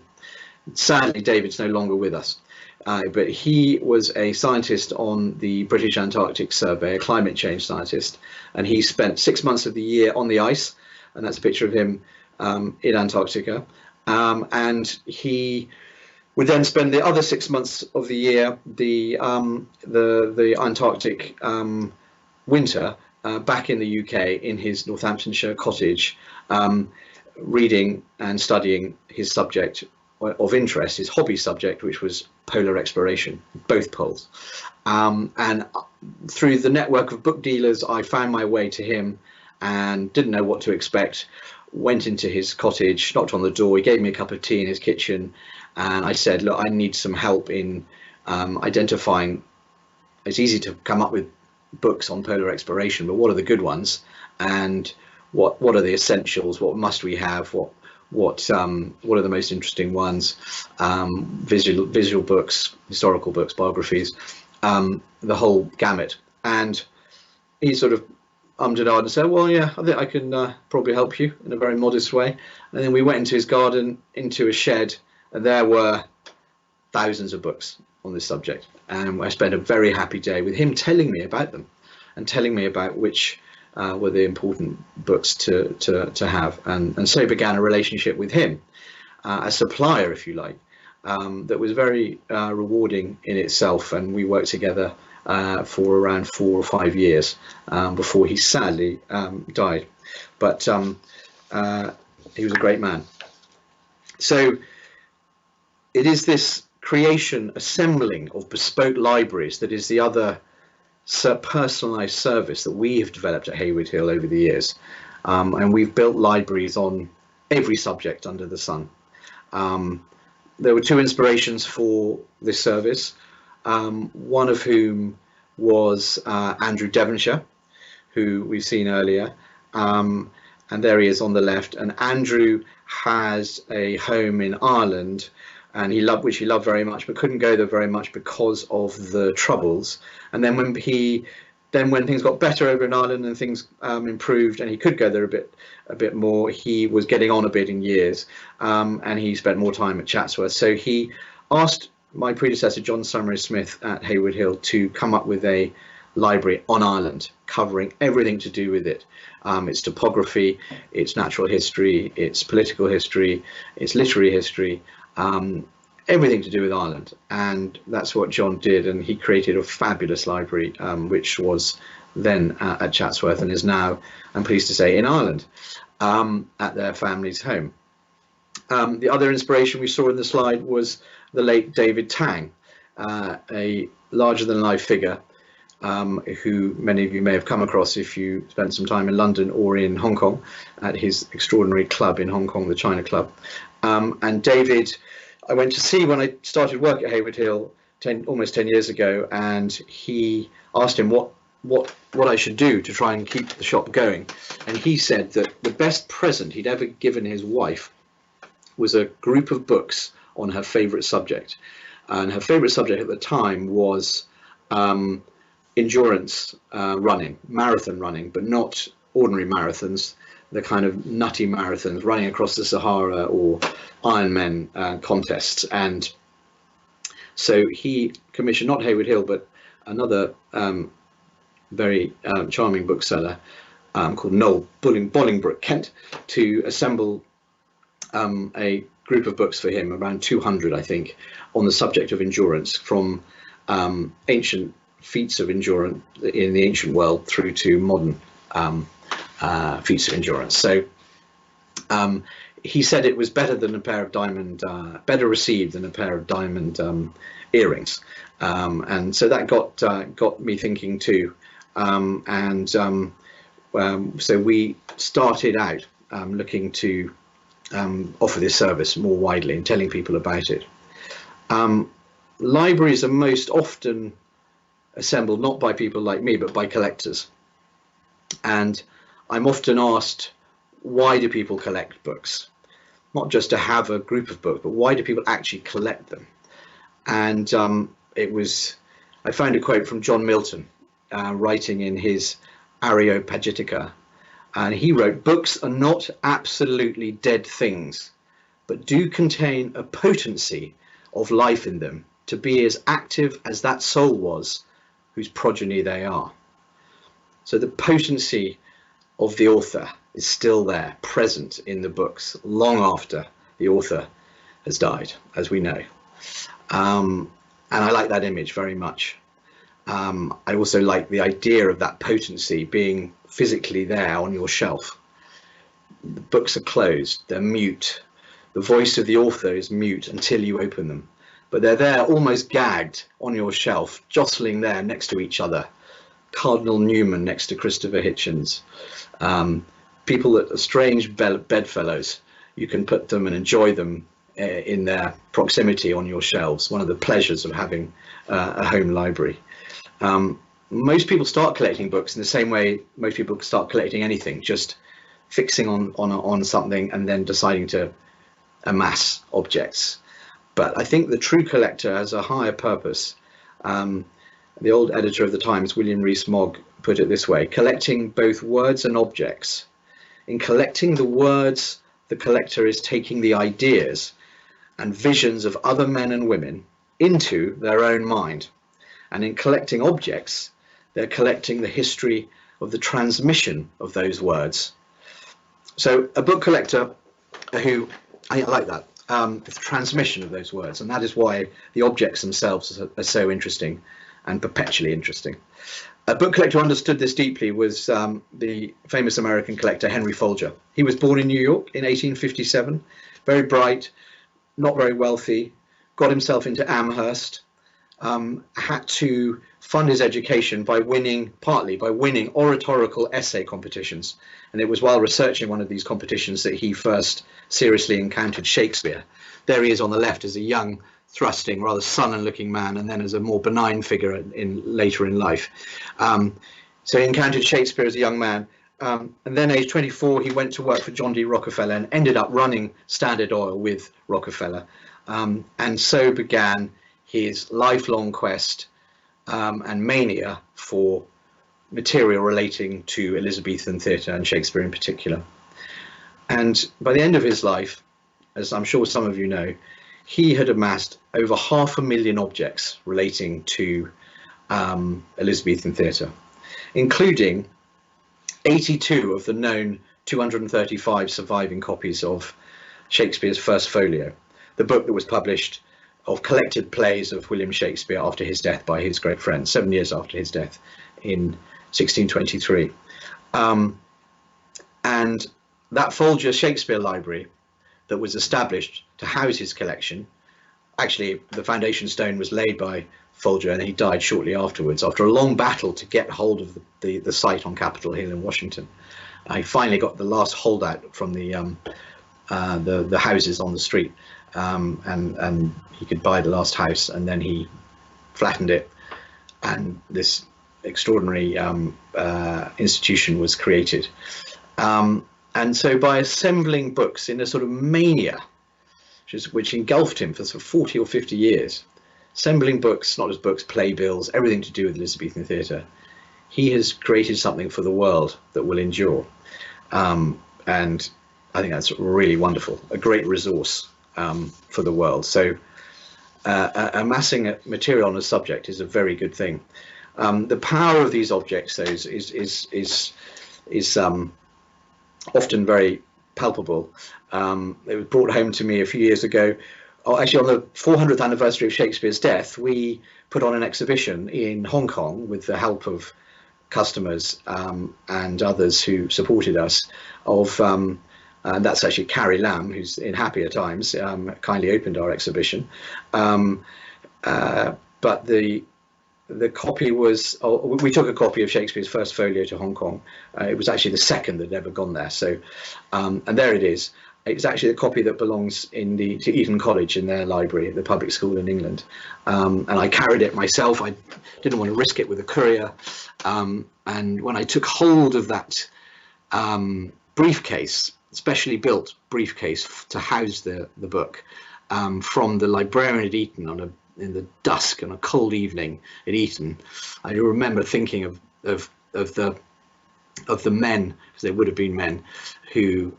Sadly, David's no longer with us, but he was a scientist on the British Antarctic Survey, a climate change scientist, and he spent 6 months of the year on the ice, and that's a picture of him in Antarctica, and he would then spend the other 6 months of the year, the Antarctic winter, back in the UK in his Northamptonshire cottage, reading and studying his subject of interest, his hobby subject, which was polar exploration, both poles. And through the network of book dealers, I found my way to him and didn't know what to expect. Went into his cottage, knocked on the door, he gave me a cup of tea in his kitchen, and I said, look, I need some help in identifying. It's easy to come up with books on polar exploration, but what are the good ones, and what are the essentials? What must we have? What are the most interesting ones? Visual books, historical books, biographies, the whole gamut. And he sort of ummed and ahed and said, well, yeah, I think I can probably help you in a very modest way. And then we went into his garden, into a shed, and there were thousands of books on this subject. And I spent a very happy day with him telling me about them and telling me about which were the important books to have. And so began a relationship with him, a supplier, if you like, that was very rewarding in itself. And we worked together for around 4 or 5 years before he sadly died. But he was a great man. So it is this creation, assembling of bespoke libraries that is the other personalised service that we have developed at Heywood Hill over the years. And we've built libraries on every subject under the sun. There were 2 inspirations for this service, one of whom was Andrew Devonshire, who we've seen earlier, and there he is on the left. And Andrew has a home in Ireland, and which he loved very much, but couldn't go there very much because of the troubles. And then when things got better over in Ireland and things improved, and he could go there a bit more, he was getting on a bit in years, and he spent more time at Chatsworth. So he asked my predecessor, John Summerers Smith at Heywood Hill, to come up with a library on Ireland, covering everything to do with it. Its topography, its natural history, its political history, its literary history, everything to do with Ireland. And that's what John did, and he created a fabulous library, which was then at Chatsworth and is now, I'm pleased to say, in Ireland, at their family's home. The other inspiration we saw in the slide was the late David Tang, a larger-than-life figure who many of you may have come across if you spent some time in London or in Hong Kong at his extraordinary club in Hong Kong, the China Club. And David, I went to see when I started work at Heywood Hill almost 10 years ago, and he asked him what I should do to try and keep the shop going. And he said that the best present he'd ever given his wife was a group of books on her favourite subject. And her favourite subject at the time was endurance running, marathon running, but not ordinary marathons, the kind of nutty marathons running across the Sahara or Ironman contests. And so he commissioned not Heywood Hill, but another very charming bookseller called Noel Bolingbroke Kent to assemble a group of books for him, around 200 I think, on the subject of endurance, from ancient feats of endurance in the ancient world through to modern feats of endurance. So he said it was better than a pair of diamond, better received than a pair of diamond earrings, and so that got me thinking too. So we started out looking to offer this service more widely and telling people about it. Libraries are most often assembled not by people like me, but by collectors. And I'm often asked, why do people collect books? Not just to have a group of books, but why do people actually collect them? And I found a quote from John Milton, writing in his Areopagitica, And he wrote, "Books are not absolutely dead things, but do contain a potency of life in them to be as active as that soul was whose progeny they are." So the potency of the author is still there, present in the books, long after the author has died, as we know. And I like that image very much. I also like the idea of that potency being physically there on your shelf. The books are closed, they're mute. The voice of the author is mute until you open them, but they're there almost gagged on your shelf, jostling there next to each other. Cardinal Newman next to Christopher Hitchens. People that are strange bedfellows, you can put them and enjoy them in their proximity on your shelves. One of the pleasures of having a home library. Most people start collecting books in the same way most people start collecting anything, just fixing on something and then deciding to amass objects. But I think the true collector has a higher purpose. The old editor of the Times, William Rees-Mogg, put it this way: collecting both words and objects. In collecting the words, the collector is taking the ideas and visions of other men and women into their own mind. And in collecting objects, they're collecting the history of the transmission of those words. So a book collector who, I like that, the transmission of those words, and that is why the objects themselves are so interesting and perpetually interesting. A book collector who understood this deeply was the famous American collector Henry Folger. He was born in New York in 1857, very bright, not very wealthy, got himself into Amherst, had to fund his education partly by winning oratorical essay competitions. And it was while researching one of these competitions that he first seriously encountered Shakespeare. There he is on the left as a young, thrusting, rather sullen looking man, and then as a more benign figure later in life. So he encountered Shakespeare as a young man, and then age 24 he went to work for John D. Rockefeller and ended up running Standard Oil with Rockefeller, and so began his lifelong quest and mania for material relating to Elizabethan theatre and Shakespeare in particular. And by the end of his life, as I'm sure some of you know, he had amassed over 500,000 objects relating to Elizabethan theatre, including 82 of the known 235 surviving copies of Shakespeare's First Folio, the book that was published of collected plays of William Shakespeare after his death by his great friend, 7 years after his death in 1623. And that Folger Shakespeare Library that was established to house his collection, actually the foundation stone was laid by Folger and he died shortly afterwards after a long battle to get hold of the site on Capitol Hill in Washington. He finally got the last holdout from the houses on the street, and he could buy the last house, and then he flattened it, and this extraordinary institution was created. And so by assembling books in a sort of mania, which engulfed him for sort of 40 or 50 years, assembling books, not just books, playbills, everything to do with Elizabethan theatre, he has created something for the world that will endure. And I think that's really wonderful, a great resource for the world. So amassing material on a subject is a very good thing. The power of these objects, though, is often very palpable. It was brought home to me a few years ago. Actually, on the 400th anniversary of Shakespeare's death, we put on an exhibition in Hong Kong with the help of customers and others who supported us. And that's actually Carrie Lamb, who's in happier times, kindly opened our exhibition. But the copy was, we took a copy of Shakespeare's First Folio to Hong Kong. It was actually the second that had ever gone there. So, and there it is. It's actually a copy that belongs to Eton College in their library, the public school in England. And I carried it myself. I didn't want to risk it with a courier. And when I took hold of that briefcase, specially built briefcase to house the book, from the librarian at Eton in the dusk on a cold evening at Eton, I remember thinking of the of the men, because they would have been men, who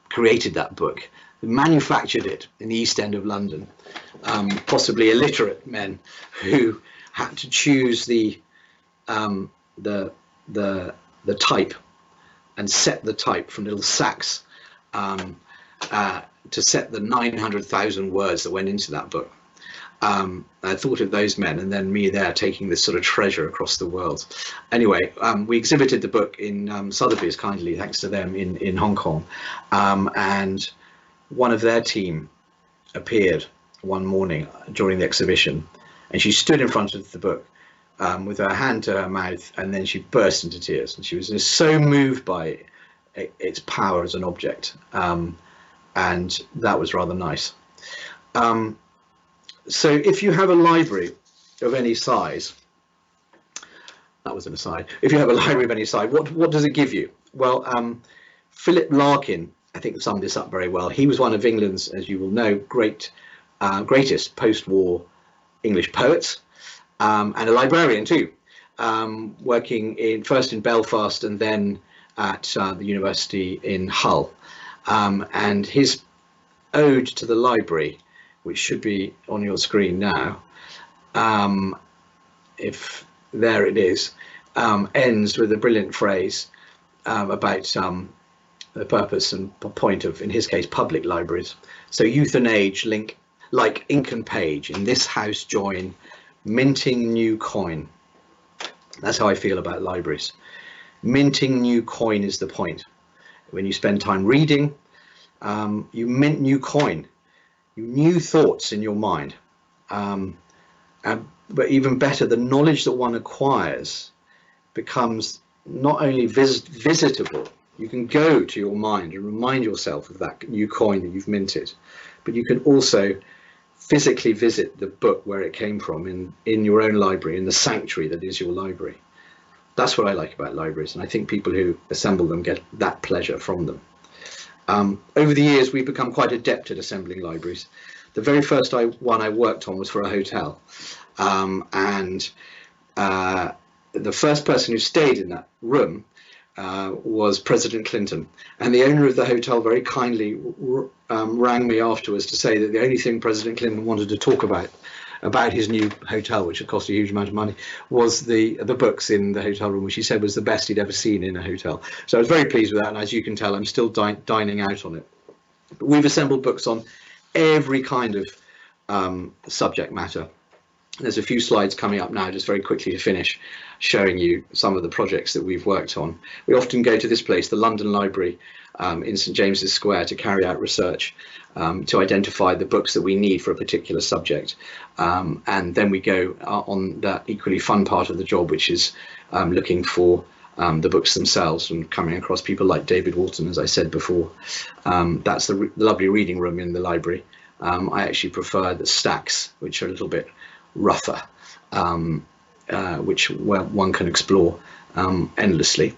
created that book, manufactured it in the East End of London, possibly illiterate men who had to choose the type and set the type from little sacks to set the 900,000 words that went into that book. I thought of those men, and then me there taking this sort of treasure across the world. Anyway, we exhibited the book in Sotheby's, kindly, thanks to them, in Hong Kong. And one of their team appeared one morning during the exhibition, and she stood in front of the book with her hand to her mouth, and then she burst into tears. And she was just so moved by its power as an object, and that was rather nice. So if you have a library of any size, that was an aside, if you have a library of any size, what does it give you? Well, Philip Larkin, I think, summed this up very well. He was one of England's, as you will know, greatest post-war English poets, and a librarian too, working first in Belfast and then at the university in Hull. And his ode to the library, which should be on your screen now, if there it is, ends with a brilliant phrase about the purpose and point of, in his case, public libraries. So youth and age link like ink and page, in this house join, minting new coin. That's how I feel about libraries. Minting new coin is the point. When you spend time reading, you mint new coin, new thoughts in your mind. But even better, the knowledge that one acquires becomes not only visitable, you can go to your mind and remind yourself of that new coin that you've minted, but you can also physically visit the book where it came from in your own library, in the sanctuary that is your library. That's what I like about libraries, and I think people who assemble them get that pleasure from them. Over the years, we've become quite adept at assembling libraries. The very first one I worked on was for a hotel, and the first person who stayed in that room was President Clinton, and the owner of the hotel very kindly rang me afterwards to say that the only thing President Clinton wanted to talk about his new hotel, which had cost a huge amount of money, was the books in the hotel room, which he said was the best he'd ever seen in a hotel. So I was very pleased with that, and as you can tell, I'm still dining out on it. But we've assembled books on every kind of subject matter. There's a few slides coming up now, just very quickly to finish, showing you some of the projects that we've worked on. We often go to this place, the London Library in St James's Square, to carry out research, to identify the books that we need for a particular subject. And then we go on that equally fun part of the job, which is looking for the books themselves and coming across people like David Walton, as I said before. That's the lovely reading room in the library. I actually prefer the stacks, which are a little bit rougher, where one can explore endlessly.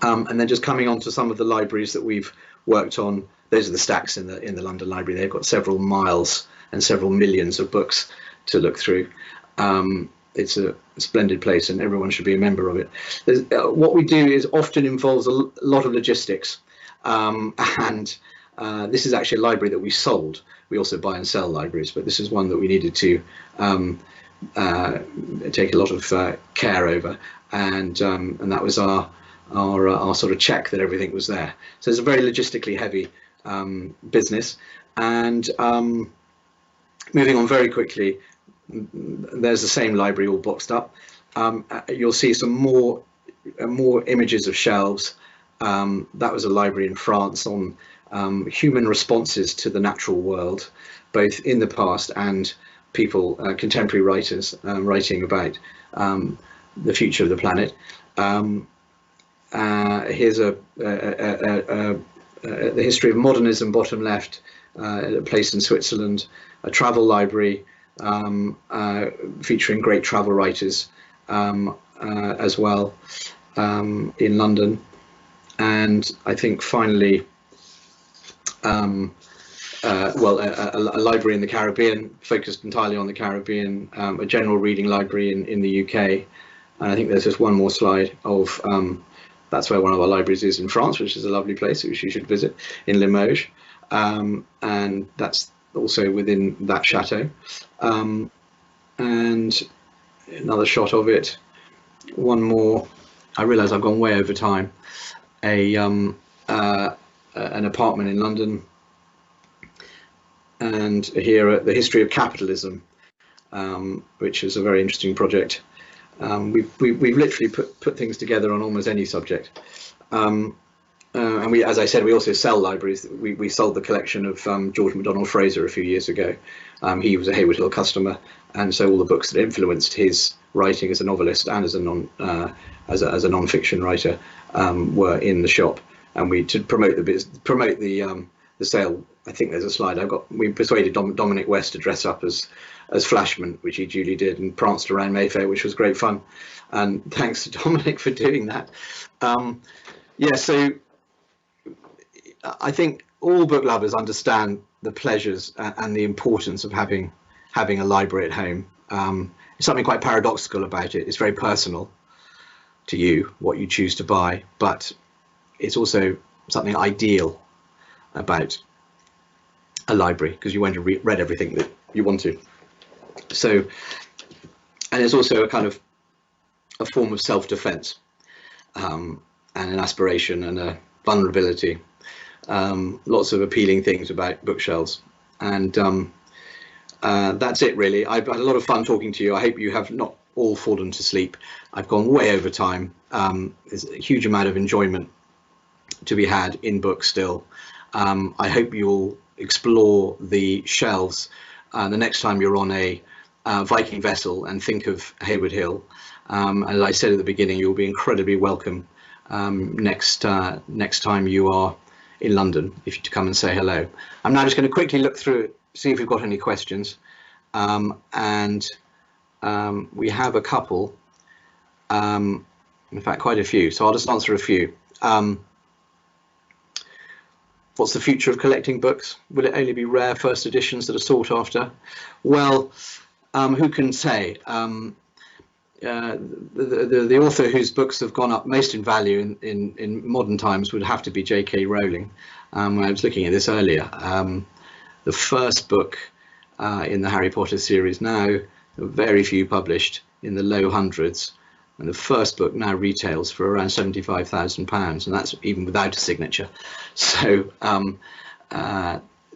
And then just coming on to some of the libraries that we've worked on, those are the stacks in the London Library. They've got several miles and several millions of books to look through. It's a splendid place, and everyone should be a member of it. What we do is often involves a lot of logistics, and this is actually a library that we sold. We also buy and sell libraries, but this is one that we needed to take a lot of care over, and that was our sort of check that everything was there. So it's a very logistically heavy business. And moving on very quickly, there's the same library all boxed up. You'll see some more images of shelves. That was a library in France on human responses to the natural world, both in the past and people, contemporary writers writing about the future of the planet. Here's the history of modernism, bottom left, a place in Switzerland, a travel library featuring great travel writers as well in London. And I think finally, a library in the Caribbean, focused entirely on the Caribbean, a general reading library in the UK. And I think there's just one more slide of That's where one of our libraries is in France, which is a lovely place which you should visit, in Limoges. And that's also within that chateau. And another shot of it. One more. I realise I've gone way over time. An apartment in London. And here, the history of capitalism, which is a very interesting project. We've literally put things together on almost any subject. And we, as I said, we also sell libraries. We sold the collection of George MacDonald Fraser a few years ago. He was a Heywood Hill customer, and so all the books that influenced his writing as a novelist and as a non-fiction writer were in the shop. And we, to promote the sale, I think there's a slide. We persuaded Dominic West to dress up as Flashman, which he duly did, and pranced around Mayfair, which was great fun. And thanks to Dominic for doing that. So I think all book lovers understand the pleasures and the importance of having a library at home. There's something quite paradoxical about it. It's very personal to you, what you choose to buy, but it's also something ideal about a library, because you won't have read everything that you want to. So, and it's also a kind of a form of self-defense, and an aspiration and a vulnerability. Lots of appealing things about bookshelves, and that's it really. I've had a lot of fun talking to you. I hope you have not all fallen to sleep. I've gone way over time. There's a huge amount of enjoyment to be had in books still. I hope you'll explore the shelves the next time you're on a Viking vessel and think of Heywood Hill. As I said at the beginning, you'll be incredibly welcome next time you are in London, if you to come and say hello. I'm now just going to quickly look through it, see if we've got any questions, and we have a couple, in fact quite a few, so I'll just answer a few. What's the future of collecting books? Will it only be rare first editions that are sought after? Well, who can say? The author whose books have gone up most in value in modern times would have to be J.K. Rowling. I was looking at this earlier. The first book in the Harry Potter series now, very few published, in the low hundreds. And the first book now retails for around £75,000, and that's even without a signature. So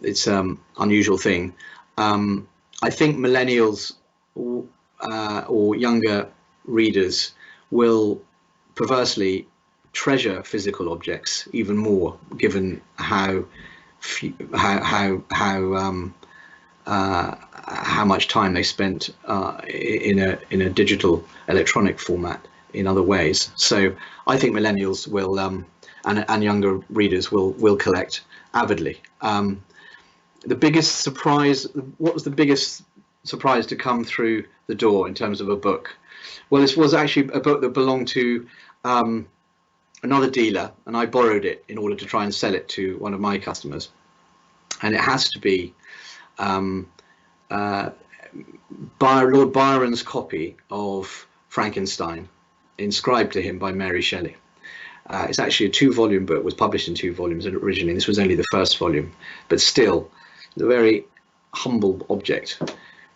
it's an unusual thing. I think millennials or younger readers will perversely treasure physical objects even more, given how much time they spent in a digital electronic format in other ways. So I think millennials will and younger readers will collect avidly. The biggest surprise, what was the biggest surprise to come through the door in terms of a book? Well, this was actually a book that belonged to another dealer, and I borrowed it in order to try and sell it to one of my customers. And it has to be Lord Byron's copy of Frankenstein, inscribed to him by Mary Shelley. It's actually a 2-volume book, was published in 2 volumes originally. This was only the first volume, but still a very humble object.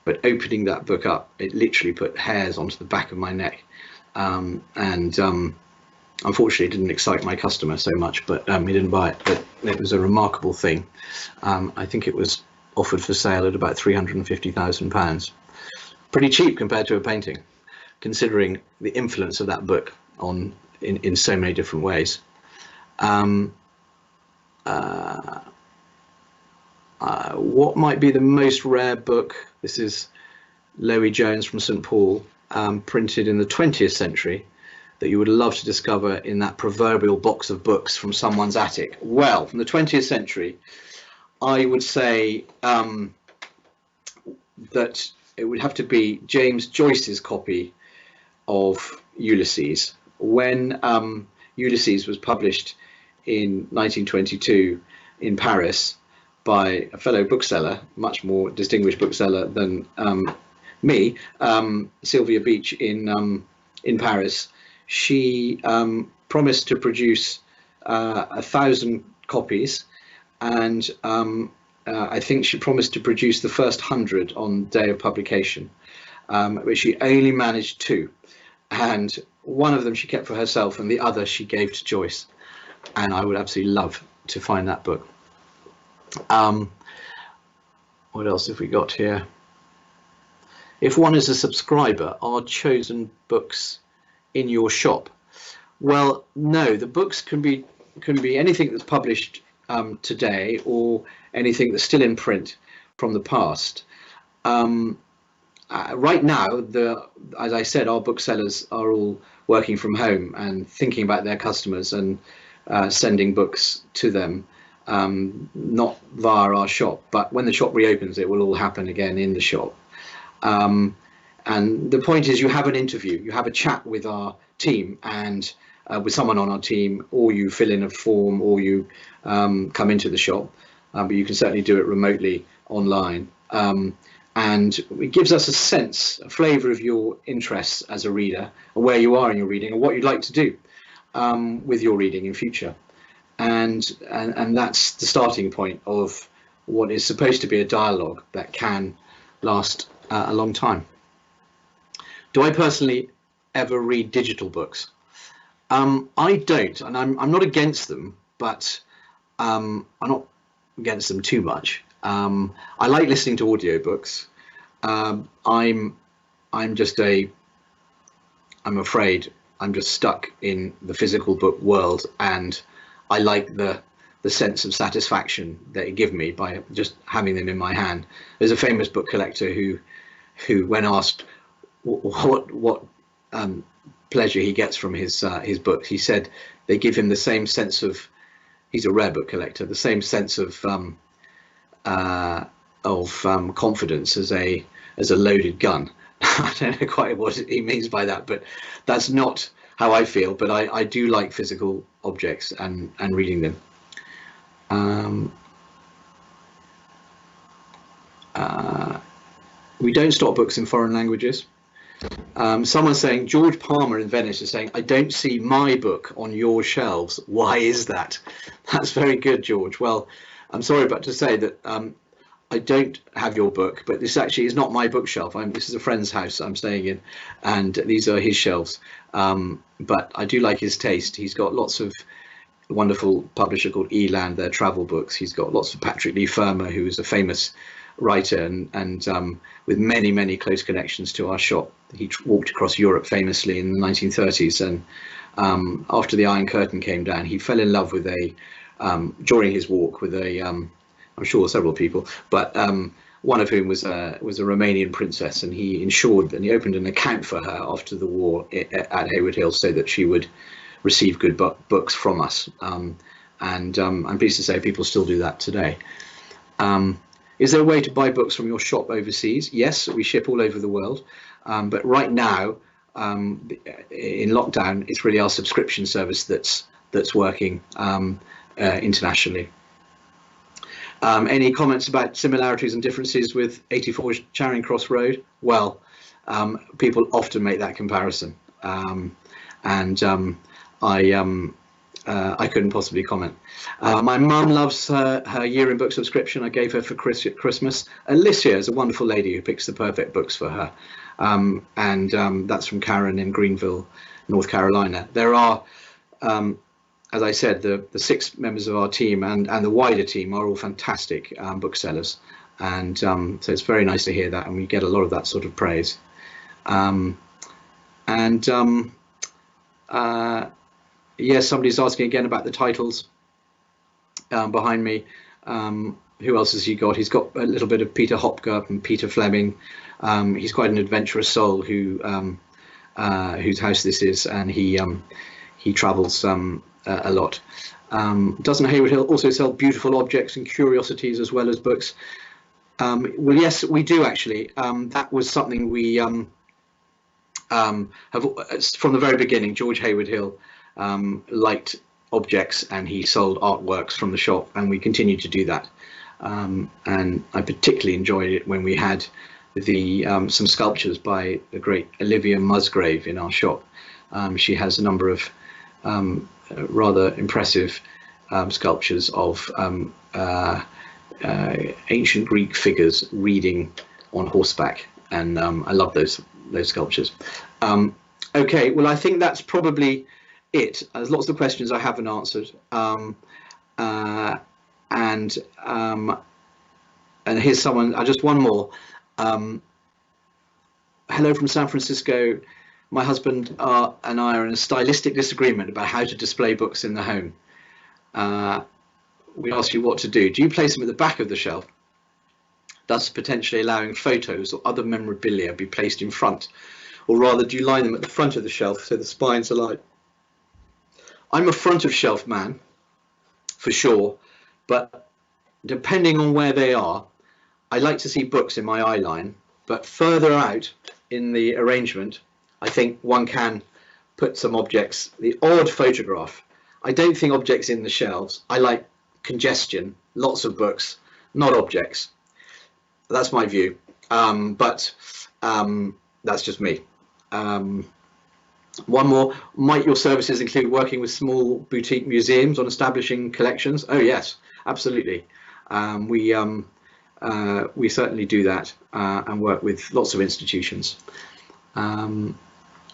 But opening that book up, it literally put hairs onto the back of my neck. Unfortunately, it didn't excite my customer so much, but he didn't buy it. But it was a remarkable thing. I think it was offered for sale at about £350,000. Pretty cheap compared to a painting, considering the influence of that book in so many different ways. What might be the most rare book? This is Lowie Jones from St Paul, printed in the 20th century, that you would love to discover in that proverbial box of books from someone's attic. Well, from the 20th century, I would say that it would have to be James Joyce's copy of Ulysses. When Ulysses was published in 1922 in Paris by a fellow bookseller, much more distinguished bookseller than me, Sylvia Beach in Paris, she promised to produce 1,000 copies, and I think she promised to produce the first 100 on day of publication, but she only managed 2, and one of them she kept for herself and the other she gave to Joyce, and I would absolutely love to find that book. What else have we got here? If one is a subscriber, are chosen books in your shop? Well, no, the books can be anything that's published today, or anything that's still in print from the past. Right now, as I said, our booksellers are all working from home and thinking about their customers and sending books to them, not via our shop, but when the shop reopens, it will all happen again in the shop. And the point is, you have an interview, you have a chat with our team and with someone on our team, or you fill in a form, or you come into the shop, but you can certainly do it remotely online. And it gives us a sense, a flavour of your interests as a reader, and where you are in your reading, and what you'd like to do with your reading in future. And that's the starting point of what is supposed to be a dialogue that can last a long time. Do I personally ever read digital books? I don't, and I'm not against them, but I'm not against them too much. I like listening to audiobooks. I'm afraid I'm just stuck in the physical book world, and I like the sense of satisfaction that it gives me by just having them in my hand. There's a famous book collector who when asked what pleasure he gets from his books, he said they give him the same sense of, he's a rare book collector, the same sense of confidence as a loaded gun. I don't know quite what he means by that, but that's not how I feel. But I do like physical objects and reading them. We don't stock books in foreign languages. Someone saying, George Palmer in Venice is saying, I don't see my book on your shelves. Why is that? That's very good, George. Well, I'm sorry but to say that I don't have your book, but this actually is not my bookshelf. This is a friend's house I'm staying in, and these are his shelves. But I do like his taste. He's got lots of wonderful publisher called Eland, their travel books. He's got lots of Patrick Leigh Fermor, who is a famous writer and with many close connections to our shop. He walked across Europe famously in the 1930s, and after the Iron Curtain came down, he fell in love with during his walk with I'm sure several people, but one of whom was a Romanian princess, and he opened an account for her after the war at Heywood Hill so that she would receive good books from us. And I'm pleased to say people still do that today. Is there a way to buy books from your shop overseas? Yes, we ship all over the world, but right now in lockdown, it's really our subscription service that's working internationally. Any comments about similarities and differences with 84 Charing Cross Road? Well, people often make that comparison, and I couldn't possibly comment. My mum loves her year in book subscription I gave her for Christmas. Alicia is a wonderful lady who picks the perfect books for her, and that's from Karen in Greenville, North Carolina. There are as I said, the 6 members of our team and the wider team are all fantastic booksellers, and so it's very nice to hear that, and we get a lot of that sort of praise. Yes, somebody's asking again about the titles behind me. Who else has he got? He's got a little bit of Peter Hopker and Peter Fleming. He's quite an adventurous soul whose house this is, and he travels a lot. Doesn't Heywood Hill also sell beautiful objects and curiosities as well as books? Well, yes, we do actually. That was something we have from the very beginning. George Heywood Hill liked objects, and he sold artworks from the shop, and we continue to do that. And I particularly enjoyed it when we had some sculptures by the great Olivia Musgrave in our shop. She has a number of rather impressive sculptures of ancient Greek figures reading on horseback, and I love those sculptures. Okay, well, I think that's probably it. There's lots of questions I haven't answered, and here's someone. Just one more. Hello from San Francisco. My husband and I are in a stylistic disagreement about how to display books in the home. We ask you what to do. Do you place them at the back of the shelf, thus potentially allowing photos or other memorabilia be placed in front? Or rather, do you line them at the front of the shelf so the spines align? I'm a front of shelf man, for sure, but depending on where they are, I like to see books in my eye line, but further out in the arrangement, I think one can put some objects, the odd photograph. I don't think objects in the shelves. I like congestion, lots of books, not objects. That's my view, but that's just me. One more, might your services include working with small boutique museums on establishing collections? Oh yes, absolutely. We certainly do that and work with lots of institutions.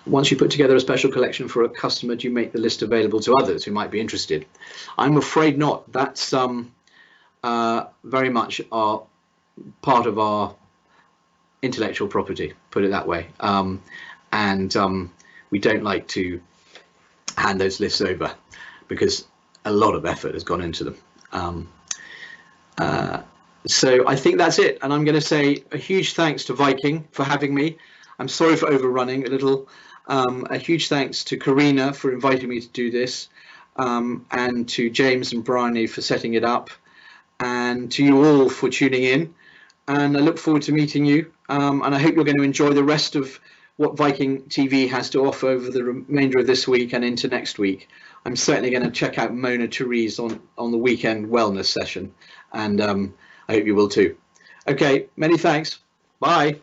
Once you put together a special collection for a customer, do you make the list available to others who might be interested? I'm afraid not. That's very much part of our intellectual property, put it that way. We don't like to hand those lists over because a lot of effort has gone into them. So I think that's it, and I'm going to say a huge thanks to Viking for having me. I'm sorry for overrunning a little. A huge thanks to Karina for inviting me to do this, and to James and Bryony for setting it up, and to you all for tuning in. And I look forward to meeting you, and I hope you're going to enjoy the rest of what Viking.TV has to offer over the remainder of this week and into next week. I'm certainly going to check out Mona Therese on the weekend wellness session, and I hope you will too. Okay, many thanks. Bye.